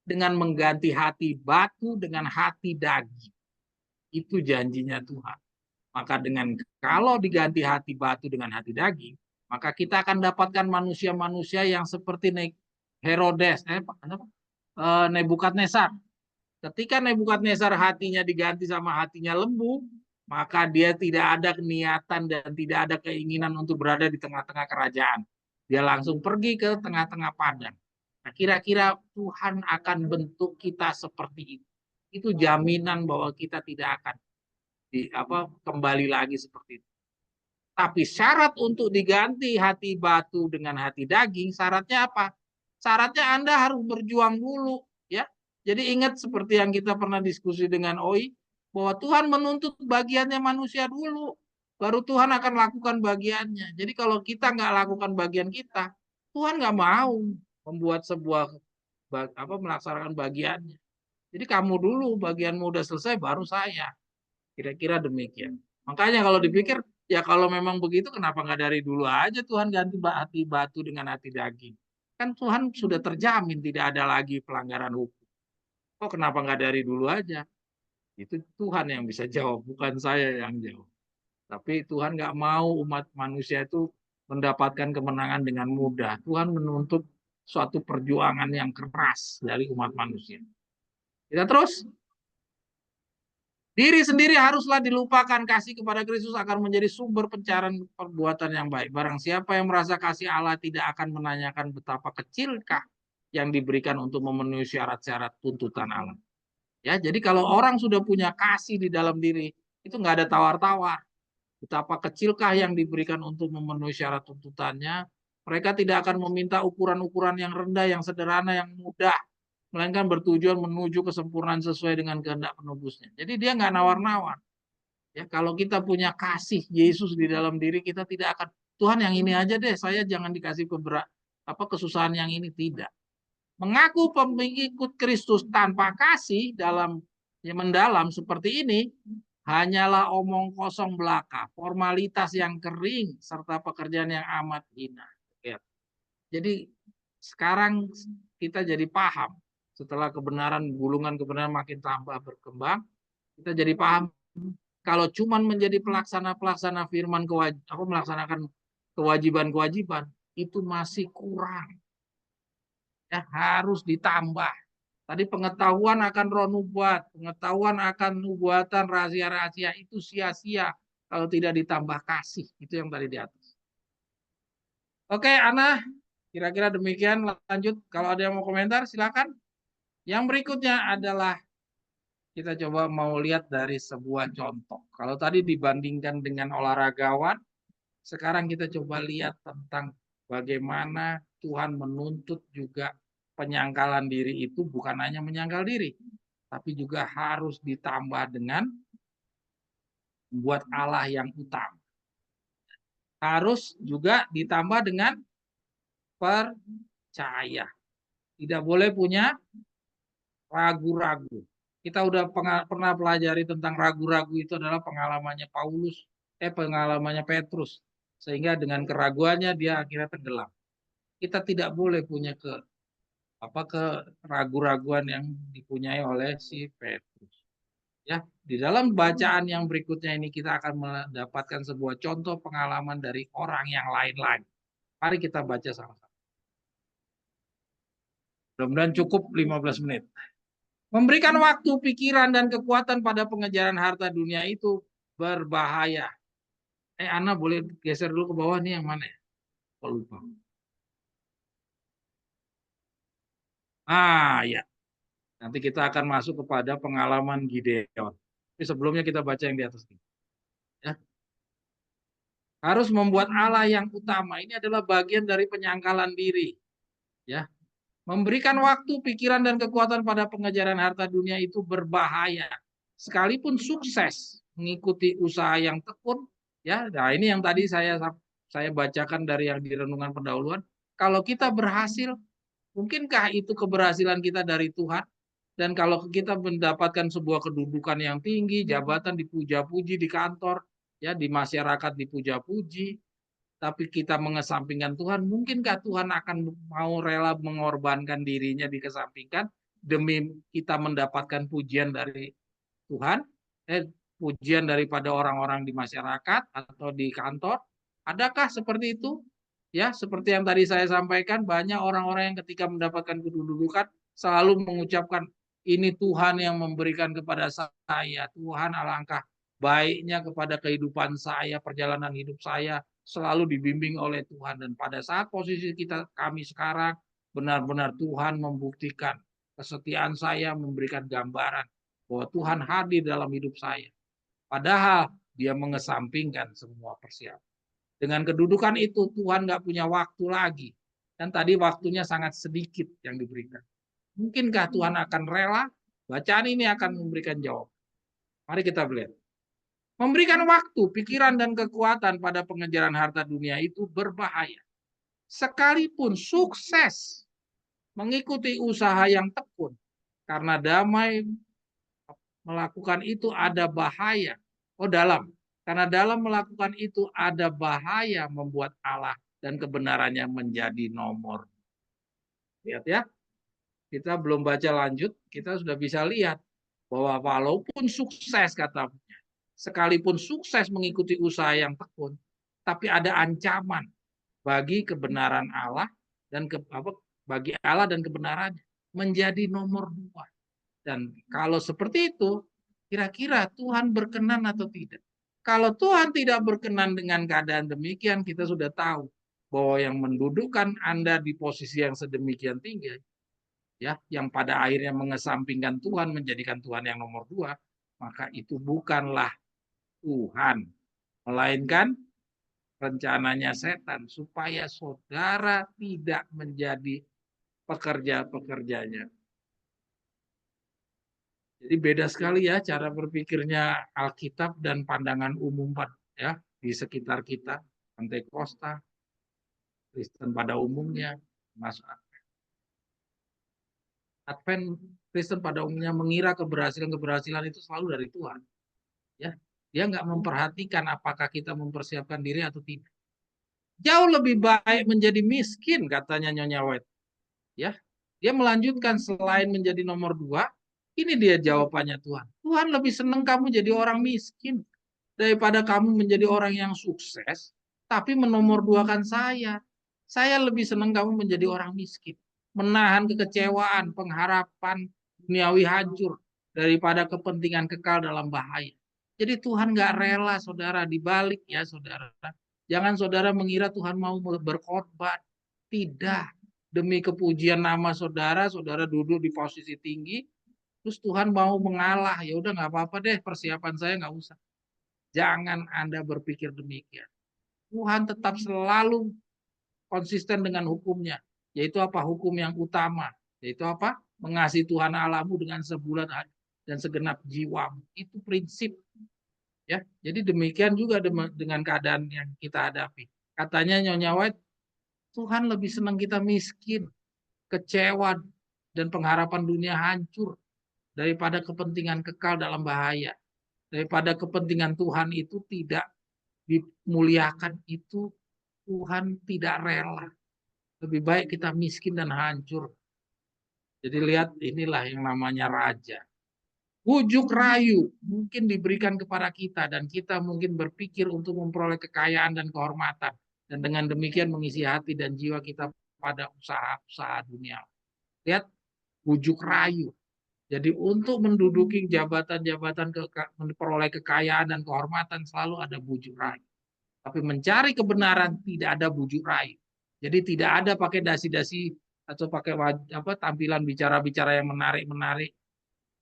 Dengan mengganti hati batu dengan hati daging. Itu janjinya Tuhan. Maka kalau diganti hati batu dengan hati daging, maka kita akan dapatkan manusia-manusia yang seperti Herodes, Nebukadnezar. Ketika Nebukadnezar hatinya diganti sama hatinya lembu, maka dia tidak ada niatan dan tidak ada keinginan untuk berada di tengah-tengah kerajaan. Dia langsung pergi ke tengah-tengah padang. Nah, kira-kira Tuhan akan bentuk kita seperti itu. Itu jaminan bahwa kita tidak akan kembali lagi seperti itu. Tapi syarat untuk diganti hati batu dengan hati daging, syaratnya apa? Syaratnya Anda harus berjuang dulu, ya. Jadi ingat seperti yang kita pernah diskusi dengan Oi, bahwa Tuhan menuntut bagiannya manusia dulu, baru Tuhan akan lakukan bagiannya. Jadi kalau kita nggak lakukan bagian kita, Tuhan nggak mau membuat sebuah melaksanakan bagiannya. Jadi kamu dulu bagianmu udah selesai, baru saya. Kira-kira demikian. Makanya kalau dipikir, ya kalau memang begitu kenapa nggak dari dulu aja Tuhan ganti hati batu dengan hati daging. Kan Tuhan sudah terjamin tidak ada lagi pelanggaran hukum. Kok kenapa nggak dari dulu aja? Itu Tuhan yang bisa jawab, bukan saya yang jawab. Tapi Tuhan nggak mau umat manusia itu mendapatkan kemenangan dengan mudah. Tuhan menuntut suatu perjuangan yang keras dari umat manusia. Kita terus. Diri sendiri haruslah dilupakan, kasih kepada Kristus akan menjadi sumber pencarian perbuatan yang baik. Barang siapa yang merasa kasih Allah tidak akan menanyakan betapa kecilkah yang diberikan untuk memenuhi syarat-syarat tuntutan Allah. Ya, jadi kalau orang sudah punya kasih di dalam diri, itu nggak ada tawar-tawar. Betapa kecilkah yang diberikan untuk memenuhi syarat tuntutannya, mereka tidak akan meminta ukuran-ukuran yang rendah, yang sederhana, yang mudah, melainkan bertujuan menuju kesempurnaan sesuai dengan kehendak penebusnya. Jadi dia nggak nawar-nawar. Ya, kalau kita punya kasih Yesus di dalam diri kita tidak akan Tuhan yang ini aja deh, saya jangan dikasih kesusahan yang ini, tidak. Mengaku pengikut Kristus tanpa kasih mendalam seperti ini hanyalah omong kosong belaka, formalitas yang kering serta pekerjaan yang amat hina. Ya. Jadi sekarang kita jadi paham setelah gulungan kebenaran makin tambah berkembang, kita jadi paham kalau cuman menjadi pelaksana firman melaksanakan kewajiban-kewajiban itu masih kurang. Ya, harus ditambah. Tadi pengetahuan akan roh nubuat, pengetahuan akan nubuatan rahasia-rahasia itu sia-sia kalau tidak ditambah kasih. Itu yang tadi di atas. Oke, Ana, kira-kira demikian. Lanjut, kalau ada yang mau komentar, silakan. Yang berikutnya adalah kita coba mau lihat dari sebuah contoh. Kalau tadi dibandingkan dengan olahragawan, sekarang kita coba lihat tentang bagaimana Tuhan menuntut juga penyangkalan diri itu bukan hanya menyangkal diri, tapi juga harus ditambah dengan membuat Allah yang utama. Harus juga ditambah dengan percaya. Tidak boleh punya ragu-ragu. Kita udah pernah pelajari tentang ragu-ragu itu adalah pengalamannya Paulus, pengalamannya Petrus. Sehingga dengan keraguannya dia akhirnya tenggelam. Kita tidak boleh punya keraguan-raguan yang dipunyai oleh si Petrus. Ya, di dalam bacaan yang berikutnya ini kita akan mendapatkan sebuah contoh pengalaman dari orang yang lain-lain. Mari kita baca sama-sama. Mudah-mudahan cukup 15 menit. Memberikan waktu, pikiran, dan kekuatan pada pengejaran harta dunia itu berbahaya. Ana boleh geser dulu ke bawah nih, yang mana ya? Kok lupa. Ya. Nanti kita akan masuk kepada pengalaman Gideon. Tapi sebelumnya kita baca yang di atas ini. Ya. Harus membuat Allah yang utama. Ini adalah bagian dari penyangkalan diri. Ya. Memberikan waktu, pikiran, dan kekuatan pada pengejaran harta dunia itu berbahaya. Sekalipun sukses mengikuti usaha yang tekun, ya. Nah, ini yang tadi saya bacakan dari yang di renungan pendahuluan. Kalau kita berhasil, mungkinkah itu keberhasilan kita dari Tuhan? Dan kalau kita mendapatkan sebuah kedudukan yang tinggi, jabatan dipuja-puji di kantor, ya di masyarakat dipuja-puji, tapi kita mengesampingkan Tuhan, mungkinkah Tuhan akan mau rela mengorbankan dirinya dikesampingkan demi kita mendapatkan pujian dari Tuhan, pujian daripada orang-orang di masyarakat atau di kantor? Adakah seperti itu? Ya, seperti yang tadi saya sampaikan, banyak orang-orang yang ketika mendapatkan kedudukan selalu mengucapkan, ini Tuhan yang memberikan kepada saya. Tuhan, alangkah baiknya kepada kehidupan saya, perjalanan hidup saya selalu dibimbing oleh Tuhan. Dan pada saat posisi kami sekarang, benar-benar Tuhan membuktikan kesetiaan saya, memberikan gambaran bahwa Tuhan hadir dalam hidup saya. Padahal dia mengesampingkan semua persiapan. Dengan kedudukan itu Tuhan nggak punya waktu lagi. Dan tadi waktunya sangat sedikit yang diberikan. Mungkinkah Tuhan akan rela? Bacaan ini akan memberikan jawab. Mari kita lihat. Memberikan waktu, pikiran, dan kekuatan pada pengejaran harta dunia itu berbahaya. Sekalipun sukses mengikuti usaha yang tekun, karena damai melakukan itu ada bahaya. Karena dalam melakukan itu ada bahaya membuat Allah dan kebenarannya menjadi nomor. Lihat ya, kita belum baca lanjut, kita sudah bisa lihat bahwa walaupun sukses katanya, sekalipun sukses mengikuti usaha yang tekun, tapi ada ancaman bagi kebenaran Allah dan bagi Allah dan kebenarannya menjadi nomor 2. Dan kalau seperti itu, kira-kira Tuhan berkenan atau tidak? Kalau Tuhan tidak berkenan dengan keadaan demikian, kita sudah tahu bahwa yang mendudukkan Anda di posisi yang sedemikian tinggi, ya, yang pada akhirnya mengesampingkan Tuhan, menjadikan Tuhan yang nomor 2, maka itu bukanlah Tuhan, melainkan rencananya setan supaya saudara tidak menjadi pekerja-pekerjanya. Jadi beda sekali ya cara berpikirnya Alkitab dan pandangan umum ya di sekitar kita, Pantekosta, Kristen pada umumnya, masuk Advent, Kristen pada umumnya mengira keberhasilan itu selalu dari Tuhan. Ya, dia nggak memperhatikan apakah kita mempersiapkan diri atau tidak. Jauh lebih baik menjadi miskin, katanya Nyonya White. Ya, dia melanjutkan selain menjadi nomor 2, ini dia jawabannya Tuhan. Tuhan lebih senang kamu jadi orang miskin daripada kamu menjadi orang yang sukses, tapi menomorduakan saya. Saya lebih senang kamu menjadi orang miskin, menahan kekecewaan, pengharapan duniawi hancur daripada kepentingan kekal dalam bahaya. Jadi Tuhan nggak rela, saudara, dibalik ya, saudara. Jangan saudara mengira Tuhan mau berkorban. Tidak. Demi kepujian nama saudara, saudara duduk di posisi tinggi, terus Tuhan mau mengalah. Ya udah nggak apa-apa deh, persiapan saya nggak usah. Jangan Anda berpikir demikian. Tuhan tetap selalu konsisten dengan hukumnya. Yaitu apa? Hukum yang utama. Yaitu apa? Mengasihi Tuhan Allahmu dengan sebulat hati dan segenap jiwamu. Itu prinsip. Ya, jadi demikian juga dengan keadaan yang kita hadapi. Katanya Nyonya White, Tuhan lebih senang kita miskin, kecewa, dan pengharapan dunia hancur daripada kepentingan kekal dalam bahaya. Daripada kepentingan Tuhan itu tidak dimuliakan, itu Tuhan tidak rela. Lebih baik kita miskin dan hancur. Jadi lihat, inilah yang namanya raja. Bujuk rayu mungkin diberikan kepada kita dan kita mungkin berpikir untuk memperoleh kekayaan dan kehormatan. Dan dengan demikian mengisi hati dan jiwa kita pada usaha-usaha dunia. Lihat, bujuk rayu. Jadi untuk menduduki jabatan-jabatan, memperoleh kekayaan dan kehormatan selalu ada bujuk rayu. Tapi mencari kebenaran tidak ada bujuk rayu. Jadi tidak ada pakai dasi-dasi atau pakai tampilan bicara-bicara yang menarik-menarik.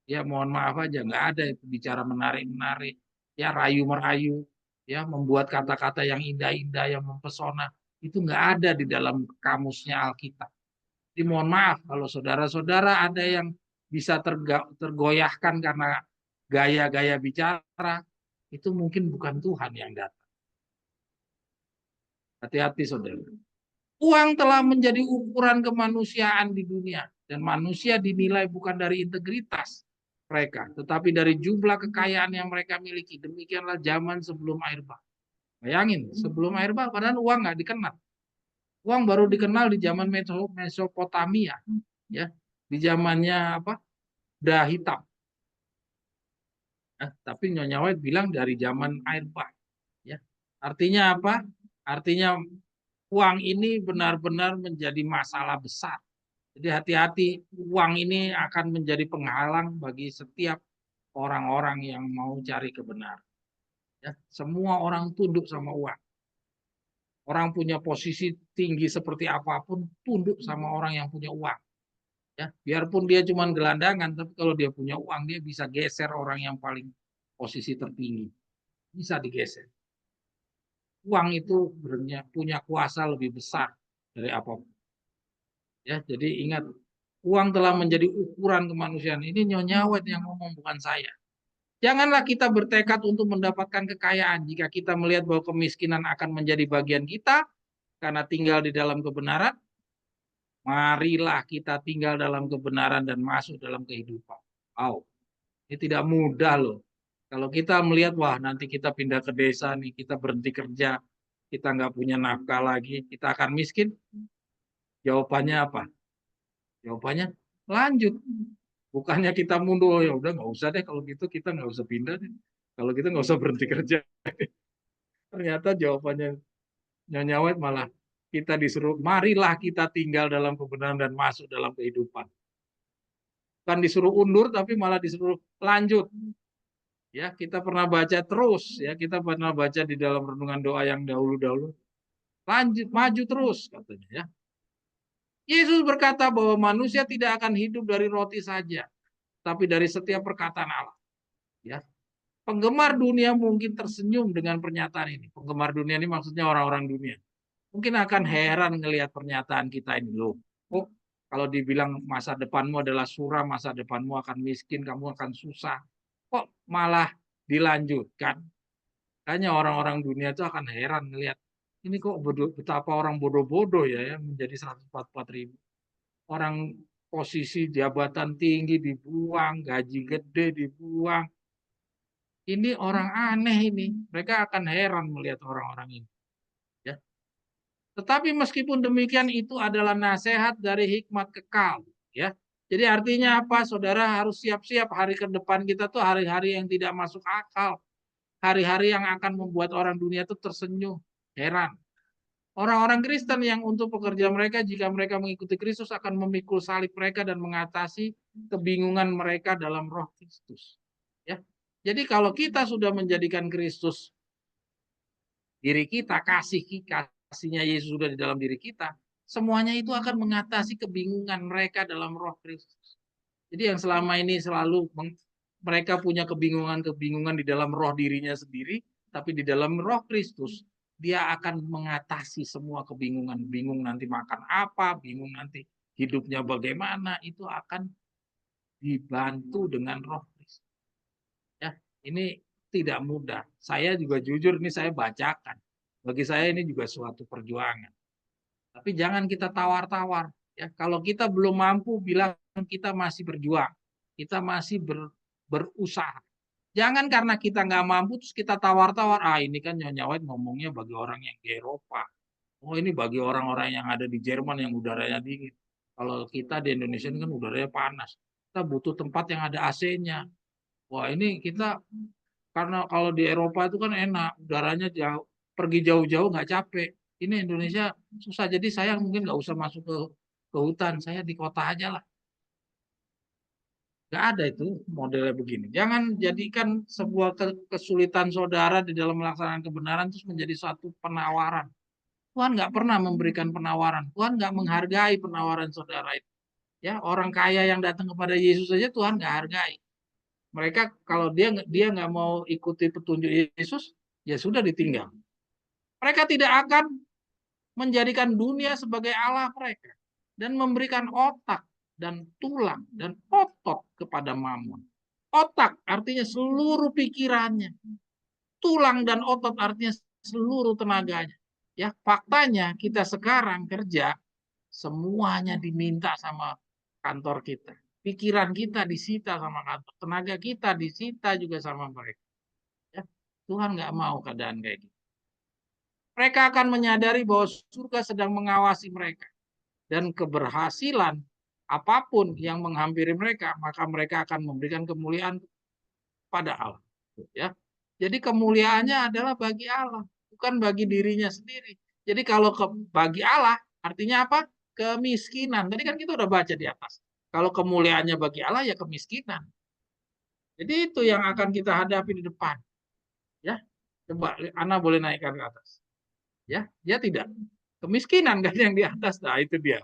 Ya mohon maaf aja, nggak ada itu bicara menarik-menarik. Ya rayu-merayu, ya membuat kata-kata yang indah-indah, yang mempesona. Itu nggak ada di dalam kamusnya Alkitab. Jadi mohon maaf kalau saudara-saudara ada yang bisa tergoyahkan karena gaya-gaya bicara, itu mungkin bukan Tuhan yang datang. Hati-hati saudara. Uang telah menjadi ukuran kemanusiaan di dunia. Dan manusia dinilai bukan dari integritas mereka, tetapi dari jumlah kekayaan yang mereka miliki. Demikianlah zaman sebelum air bah. Bayangin, sebelum air bah, padahal uang nggak dikenal. Uang baru dikenal di zaman Mesopotamia, ya, di zamannya apa? Dah hitam. Tapi Nyonya White bilang dari zaman air bah. Ya. Artinya apa? Artinya uang ini benar-benar menjadi masalah besar. Jadi hati-hati, uang ini akan menjadi penghalang bagi setiap orang-orang yang mau cari kebenaran. Ya, semua orang tunduk sama uang. Orang punya posisi tinggi seperti apapun, tunduk sama orang yang punya uang. Ya, biarpun dia cuma gelandangan, tapi kalau dia punya uang, dia bisa geser orang yang paling posisi tertinggi. Bisa digeser. Uang itu punya kuasa lebih besar dari apapun. Ya, jadi ingat, uang telah menjadi ukuran kemanusiaan. Ini Nyonya White yang ngomong, bukan saya. Janganlah kita bertekad untuk mendapatkan kekayaan jika kita melihat bahwa kemiskinan akan menjadi bagian kita karena tinggal di dalam kebenaran. Marilah kita tinggal dalam kebenaran dan masuk dalam kehidupan. Wow, ini tidak mudah loh. Kalau kita melihat, wah nanti kita pindah ke desa nih, kita berhenti kerja, kita nggak punya nafkah lagi, kita akan miskin. Jawabannya apa? Jawabannya lanjut. Bukannya kita mundur, ya udah nggak usah deh kalau gitu, kita nggak usah pindah deh. Kalau kita nggak usah berhenti kerja. Ternyata jawabannya Nyonya White malah kita disuruh, marilah kita tinggal dalam kebenaran dan masuk dalam kehidupan. Bukan disuruh undur, tapi malah disuruh lanjut. Ya, kita pernah baca terus, ya kita pernah baca di dalam renungan doa yang dahulu-dahulu. Lanjut, maju terus katanya ya. Yesus berkata bahwa manusia tidak akan hidup dari roti saja, tapi dari setiap perkataan Allah. Ya, penggemar dunia mungkin tersenyum dengan pernyataan ini. Penggemar dunia ini maksudnya orang-orang dunia. Mungkin akan heran ngelihat pernyataan kita ini loh. Oh, kalau dibilang masa depanmu adalah suram, masa depanmu akan miskin, kamu akan susah. Kok malah dilanjutkan? Hanya orang-orang dunia itu akan heran ngelihat ini kok betapa orang bodoh-bodoh ya menjadi 144.000. Orang posisi jabatan tinggi dibuang, gaji gede dibuang. Ini orang aneh ini. Mereka akan heran melihat orang-orang ini. Ya. Tetapi meskipun demikian itu adalah nasihat dari hikmat kekal. Ya. Jadi artinya apa? Saudara harus siap-siap hari ke depan kita tuh hari-hari yang tidak masuk akal. Hari-hari yang akan membuat orang dunia itu tersenyum, heran. Orang-orang Kristen yang untuk pekerja mereka, jika mereka mengikuti Kristus, akan memikul salib mereka dan mengatasi kebingungan mereka dalam roh Kristus. Ya. Jadi kalau kita sudah menjadikan Kristus diri kita, kasihnya Yesus sudah di dalam diri kita, semuanya itu akan mengatasi kebingungan mereka dalam Roh Kristus. Jadi yang selama ini selalu mereka punya kebingungan di dalam roh dirinya sendiri, tapi di dalam Roh Kristus dia akan mengatasi semua kebingungan. Bingung nanti makan apa, bingung nanti hidupnya bagaimana, itu akan dibantu dengan Roh Kristus. Ya, ini tidak mudah. Saya juga jujur ini saya bacakan. Bagi saya ini juga suatu perjuangan. Tapi jangan kita tawar-tawar. Ya, kalau kita belum mampu bilang kita masih berjuang, kita masih berusaha. Jangan karena kita nggak mampu terus kita tawar-tawar. Ah ini kan Nyonya White ngomongnya bagi orang yang di Eropa. Oh ini bagi orang-orang yang ada di Jerman yang udaranya dingin. Kalau kita di Indonesia kan udaranya panas. Kita butuh tempat yang ada AC-nya. Wah ini kita karena kalau di Eropa itu kan enak, udaranya jauh, pergi jauh-jauh nggak capek. Ini Indonesia susah, jadi saya mungkin nggak usah masuk ke hutan, saya di kota aja lah. Nggak ada itu modelnya begini. Jangan jadikan sebuah kesulitan saudara di dalam melaksanakan kebenaran terus menjadi suatu penawaran. Tuhan nggak pernah memberikan penawaran. Tuhan nggak menghargai penawaran saudara itu. Ya, orang kaya yang datang kepada Yesus saja Tuhan nggak hargai. Mereka kalau dia nggak mau ikuti petunjuk Yesus, ya sudah ditinggal. Mereka tidak akan menjadikan dunia sebagai Allah mereka dan memberikan otak dan tulang dan otot kepada Mammon. Otak artinya seluruh pikirannya, tulang dan otot artinya seluruh tenaganya. Ya, faktanya kita sekarang kerja semuanya diminta sama kantor kita. Pikiran kita disita sama kantor, tenaga kita disita juga sama mereka. Ya, Tuhan nggak mau keadaan kayak gitu. Mereka akan menyadari bahwa surga sedang mengawasi mereka. Dan keberhasilan apapun yang menghampiri mereka, maka mereka akan memberikan kemuliaan pada Allah. Ya. Jadi kemuliaannya adalah bagi Allah, bukan bagi dirinya sendiri. Jadi kalau bagi Allah, artinya apa? Kemiskinan. Tadi kan kita udah baca di atas. Kalau kemuliaannya bagi Allah, ya kemiskinan. Jadi itu yang akan kita hadapi di depan. Ya, coba Ana boleh naikkan ke atas. Ya, dia tidak. Kemiskinan kan yang di atas. Nah, itu dia.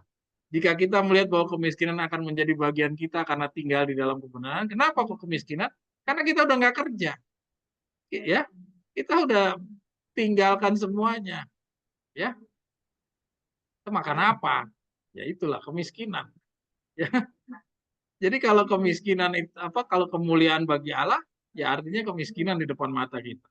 Jika kita melihat bahwa kemiskinan akan menjadi bagian kita karena tinggal di dalam kebenaran, kenapa kok kemiskinan? Karena kita udah nggak kerja, ya. Kita udah tinggalkan semuanya, ya. Kita makan apa? Ya itulah kemiskinan. Ya. Jadi kalau kemiskinan itu apa? Kalau kemuliaan bagi Allah, ya artinya kemiskinan di depan mata kita.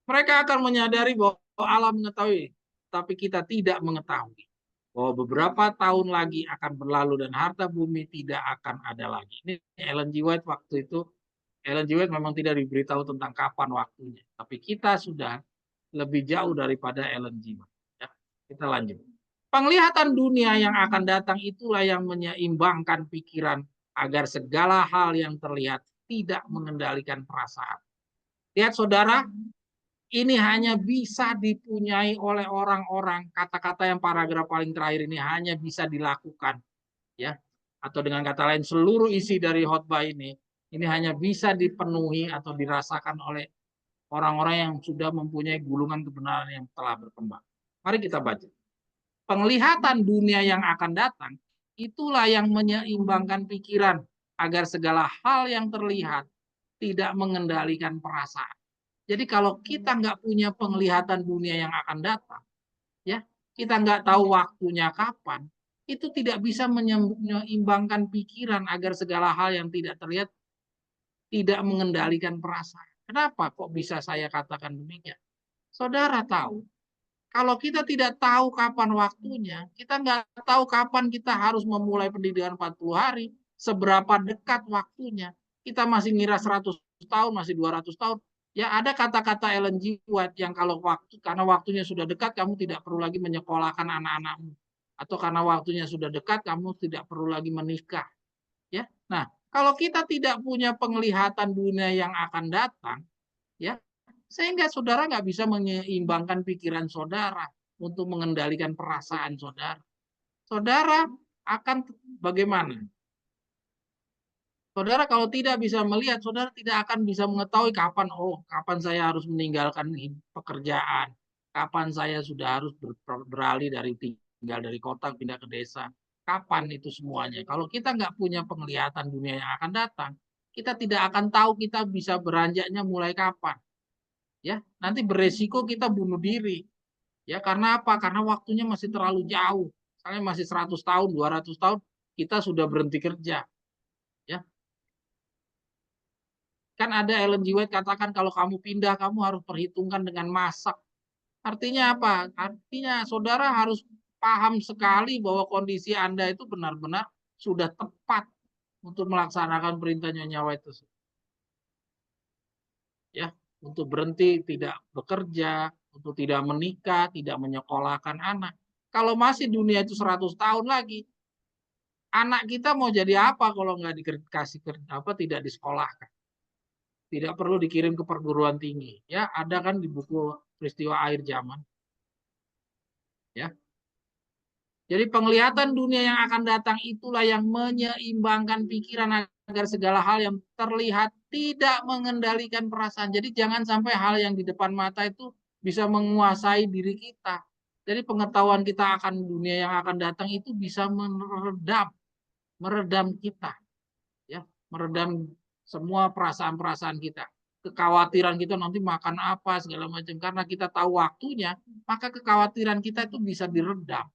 Mereka akan menyadari bahwa Allah mengetahui, tapi kita tidak mengetahui. Bahwa beberapa tahun lagi akan berlalu dan harta bumi tidak akan ada lagi. Ini Ellen G. White waktu itu, Ellen G. White memang tidak diberitahu tentang kapan waktunya. Tapi kita sudah lebih jauh daripada Ellen G. White. Ya, kita lanjut. Penglihatan dunia yang akan datang itulah yang menyeimbangkan pikiran agar segala hal yang terlihat tidak mengendalikan perasaan. Lihat saudara, ini hanya bisa dipunyai oleh orang-orang, kata-kata yang paragraf paling terakhir ini hanya bisa dilakukan, ya, atau dengan kata lain seluruh isi dari khotbah ini hanya bisa dipenuhi atau dirasakan oleh orang-orang yang sudah mempunyai gulungan kebenaran yang telah berkembang. Mari kita baca. Penglihatan dunia yang akan datang itulah yang menyeimbangkan pikiran agar segala hal yang terlihat tidak mengendalikan perasaan. Jadi kalau kita nggak punya penglihatan dunia yang akan datang, ya kita nggak tahu waktunya kapan, itu tidak bisa menyeimbangkan pikiran agar segala hal yang tidak terlihat tidak mengendalikan perasaan. Kenapa kok bisa saya katakan demikian? Saudara tahu, kalau kita tidak tahu kapan waktunya, kita nggak tahu kapan kita harus memulai pendidikan 40 hari, seberapa dekat waktunya. Kita masih ngira 100 tahun, masih 200 tahun. Ya ada kata-kata Ellen G. White yang kalau karena waktunya sudah dekat, kamu tidak perlu lagi menyekolahkan anak-anakmu. Atau karena waktunya sudah dekat, kamu tidak perlu lagi menikah. Ya, nah kalau kita tidak punya penglihatan dunia yang akan datang, ya sehingga saudara nggak bisa menyeimbangkan pikiran saudara untuk mengendalikan perasaan saudara. Saudara akan bagaimana? Saudara kalau tidak bisa melihat, saudara tidak akan bisa mengetahui kapan saya harus meninggalkan pekerjaan. Kapan saya sudah harus beralih dari tinggal dari kota pindah ke desa? Kapan itu semuanya? Kalau kita nggak punya penglihatan dunia yang akan datang, kita tidak akan tahu kita bisa beranjaknya mulai kapan. Ya, nanti beresiko kita bunuh diri. Ya, karena apa? Karena waktunya masih terlalu jauh. Misalnya masih 100 tahun, 200 tahun, kita sudah berhenti kerja. Ya, kan ada Ellen G. White katakan kalau kamu pindah, kamu harus perhitungkan dengan masak. Artinya apa? Artinya saudara harus paham sekali bahwa kondisi Anda itu benar-benar sudah tepat untuk melaksanakan perintah Nyonya White itu. Ya, untuk berhenti tidak bekerja, untuk tidak menikah, tidak menyekolahkan anak. Kalau masih dunia itu 100 tahun lagi, anak kita mau jadi apa kalau nggak dikasih apa tidak disekolahkan? Tidak perlu dikirim ke perguruan tinggi. Ya, ada kan di buku peristiwa akhir zaman. Ya, jadi penglihatan dunia yang akan datang itulah yang menyeimbangkan pikiran agar segala hal yang terlihat tidak mengendalikan perasaan. Jadi jangan sampai hal yang di depan mata itu bisa menguasai diri kita. Jadi pengetahuan kita akan dunia yang akan datang itu bisa meredam kita, ya, meredam semua perasaan-perasaan kita. Kekhawatiran kita nanti makan apa segala macam karena kita tahu waktunya, maka kekhawatiran kita itu bisa diredam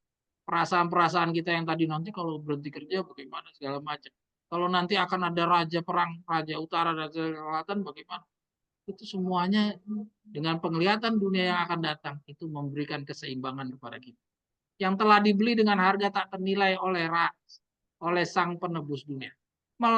perasaan-perasaan kita yang tadi nanti kalau berhenti kerja bagaimana segala macam. Kalau nanti akan ada raja perang, raja utara, raja selatan bagaimana? Itu semuanya dengan penglihatan dunia yang akan datang itu memberikan keseimbangan kepada kita. Yang telah dibeli dengan harga tak ternilai oleh Sang Penebus dunia.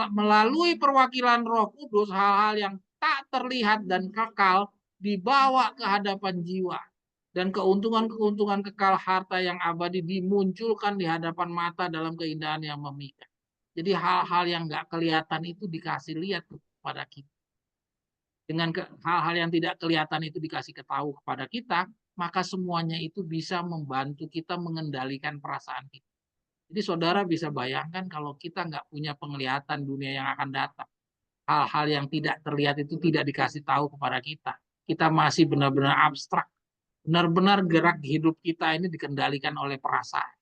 Melalui perwakilan Roh Kudus, hal-hal yang tak terlihat dan kekal dibawa ke hadapan jiwa dan keuntungan-keuntungan kekal harta yang abadi dimunculkan di hadapan mata dalam keindahan yang memikat. Jadi hal-hal yang nggak kelihatan itu dikasih lihat kepada kita. Dengan hal-hal yang tidak kelihatan itu dikasih ketahui kepada kita, maka semuanya itu bisa membantu kita mengendalikan perasaan kita. Jadi saudara bisa bayangkan kalau kita nggak punya penglihatan dunia yang akan datang. Hal-hal yang tidak terlihat itu tidak dikasih tahu kepada kita. Kita masih benar-benar abstrak. Benar-benar gerak hidup kita ini dikendalikan oleh perasaan.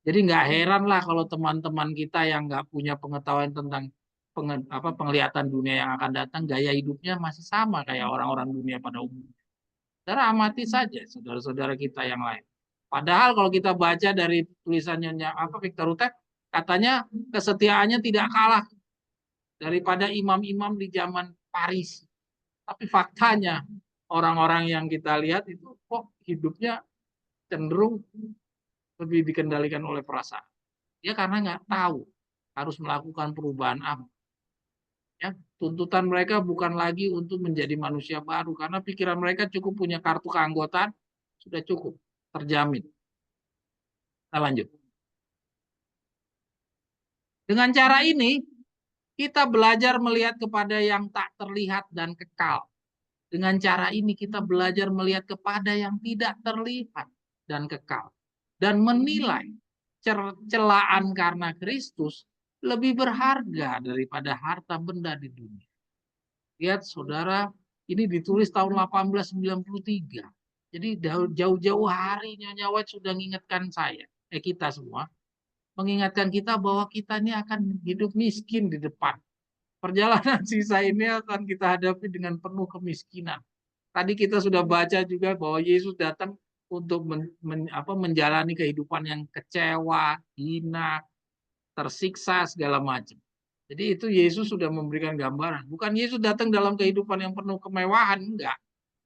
Jadi nggak heran lah kalau teman-teman kita yang nggak punya pengetahuan tentang penglihatan dunia yang akan datang, gaya hidupnya masih sama kayak orang-orang dunia pada umumnya. Saudara amati saja saudara-saudara kita yang lain. Padahal kalau kita baca dari tulisannya Victor Hutek, katanya kesetiaannya tidak kalah daripada imam-imam di zaman Paris. Tapi faktanya orang-orang yang kita lihat itu kok hidupnya cenderung lebih dikendalikan oleh perasaan. Ya karena nggak tahu harus melakukan perubahan apa. Ya, tuntutan mereka bukan lagi untuk menjadi manusia baru karena pikiran mereka cukup punya kartu keanggotaan sudah cukup terjamin. Kita lanjut. Dengan cara ini kita belajar melihat kepada yang tak terlihat dan kekal. Dengan cara ini kita belajar melihat kepada yang tidak terlihat dan kekal dan menilai celaan karena Kristus lebih berharga daripada harta benda di dunia. Lihat saudara, ini ditulis tahun 1893. Jadi jauh-jauh hari Nyonya White sudah mengingatkan kita semua, mengingatkan kita bahwa kita ini akan hidup miskin di depan. Perjalanan sisa ini akan kita hadapi dengan penuh kemiskinan. Tadi kita sudah baca juga bahwa Yesus datang untuk menjalani kehidupan yang kecewa, hina, tersiksa segala macam. Jadi itu Yesus sudah memberikan gambaran. Bukan Yesus datang dalam kehidupan yang penuh kemewahan, enggak.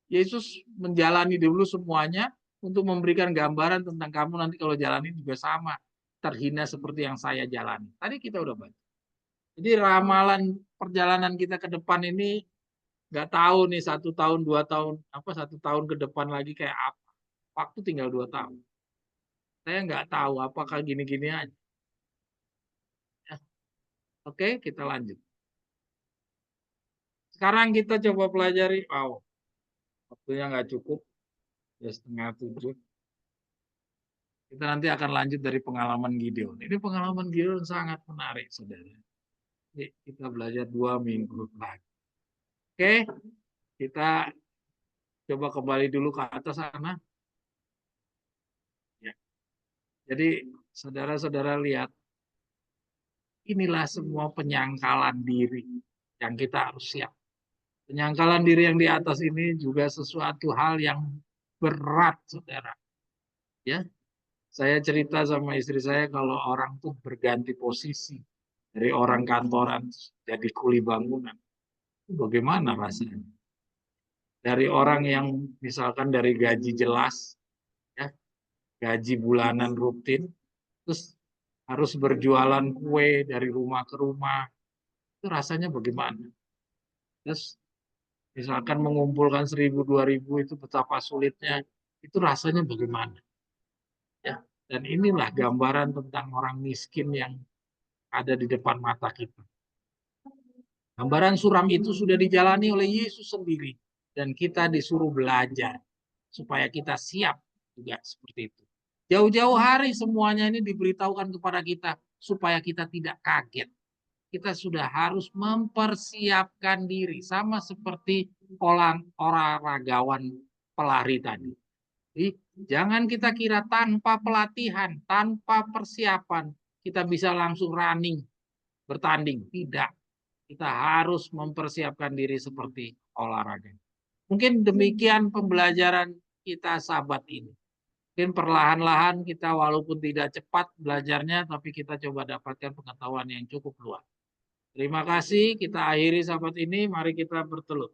Yesus menjalani dulu semuanya untuk memberikan gambaran tentang kamu nanti kalau jalani juga sama. Terhina seperti yang saya jalani. Tadi kita udah baca. Jadi ramalan perjalanan kita ke depan ini nggak tahu nih 1 tahun, 2 tahun, 1 tahun ke depan lagi kayak apa. Waktu tinggal 2 tahun. Saya nggak tahu apakah gini-gini aja. Ya. Oke, kita lanjut. Sekarang kita coba pelajari. Wow, waktunya nggak cukup. Ya 6:30. Kita nanti akan lanjut dari pengalaman Gideon. Ini pengalaman Gideon sangat menarik, saudara. Jadi kita belajar 2 minggu lagi. Oke, kita Coba kembali dulu ke atas sana. Ya. Jadi saudara-saudara lihat, inilah semua penyangkalan diri yang kita harus siap. Penyangkalan diri yang di atas ini juga sesuatu hal yang berat, saudara. Ya, saya cerita sama istri saya kalau orang tuh berganti posisi dari orang kantoran jadi kuli bangunan. Bagaimana rasanya? Dari orang yang misalkan dari gaji jelas, ya, gaji bulanan rutin, terus harus berjualan kue dari rumah ke rumah, itu rasanya bagaimana? Terus misalkan mengumpulkan 1.000 2.000 itu betapa sulitnya, itu rasanya bagaimana? Ya, dan inilah gambaran tentang orang miskin yang ada di depan mata kita. Gambaran suram itu sudah dijalani oleh Yesus sendiri, dan kita disuruh belajar supaya kita siap juga seperti itu. Jauh-jauh hari semuanya ini diberitahukan kepada kita supaya kita tidak kaget. Kita sudah harus mempersiapkan diri sama seperti olahragawan pelari tadi. Jadi, jangan kita kira tanpa pelatihan, tanpa persiapan kita bisa langsung running, bertanding. Tidak. Kita harus mempersiapkan diri seperti olahraga. Mungkin demikian pembelajaran kita sahabat ini. Mungkin perlahan-lahan kita walaupun tidak cepat belajarnya, tapi kita coba dapatkan pengetahuan yang cukup luas. Terima kasih, kita akhiri sahabat ini, mari kita bertelut.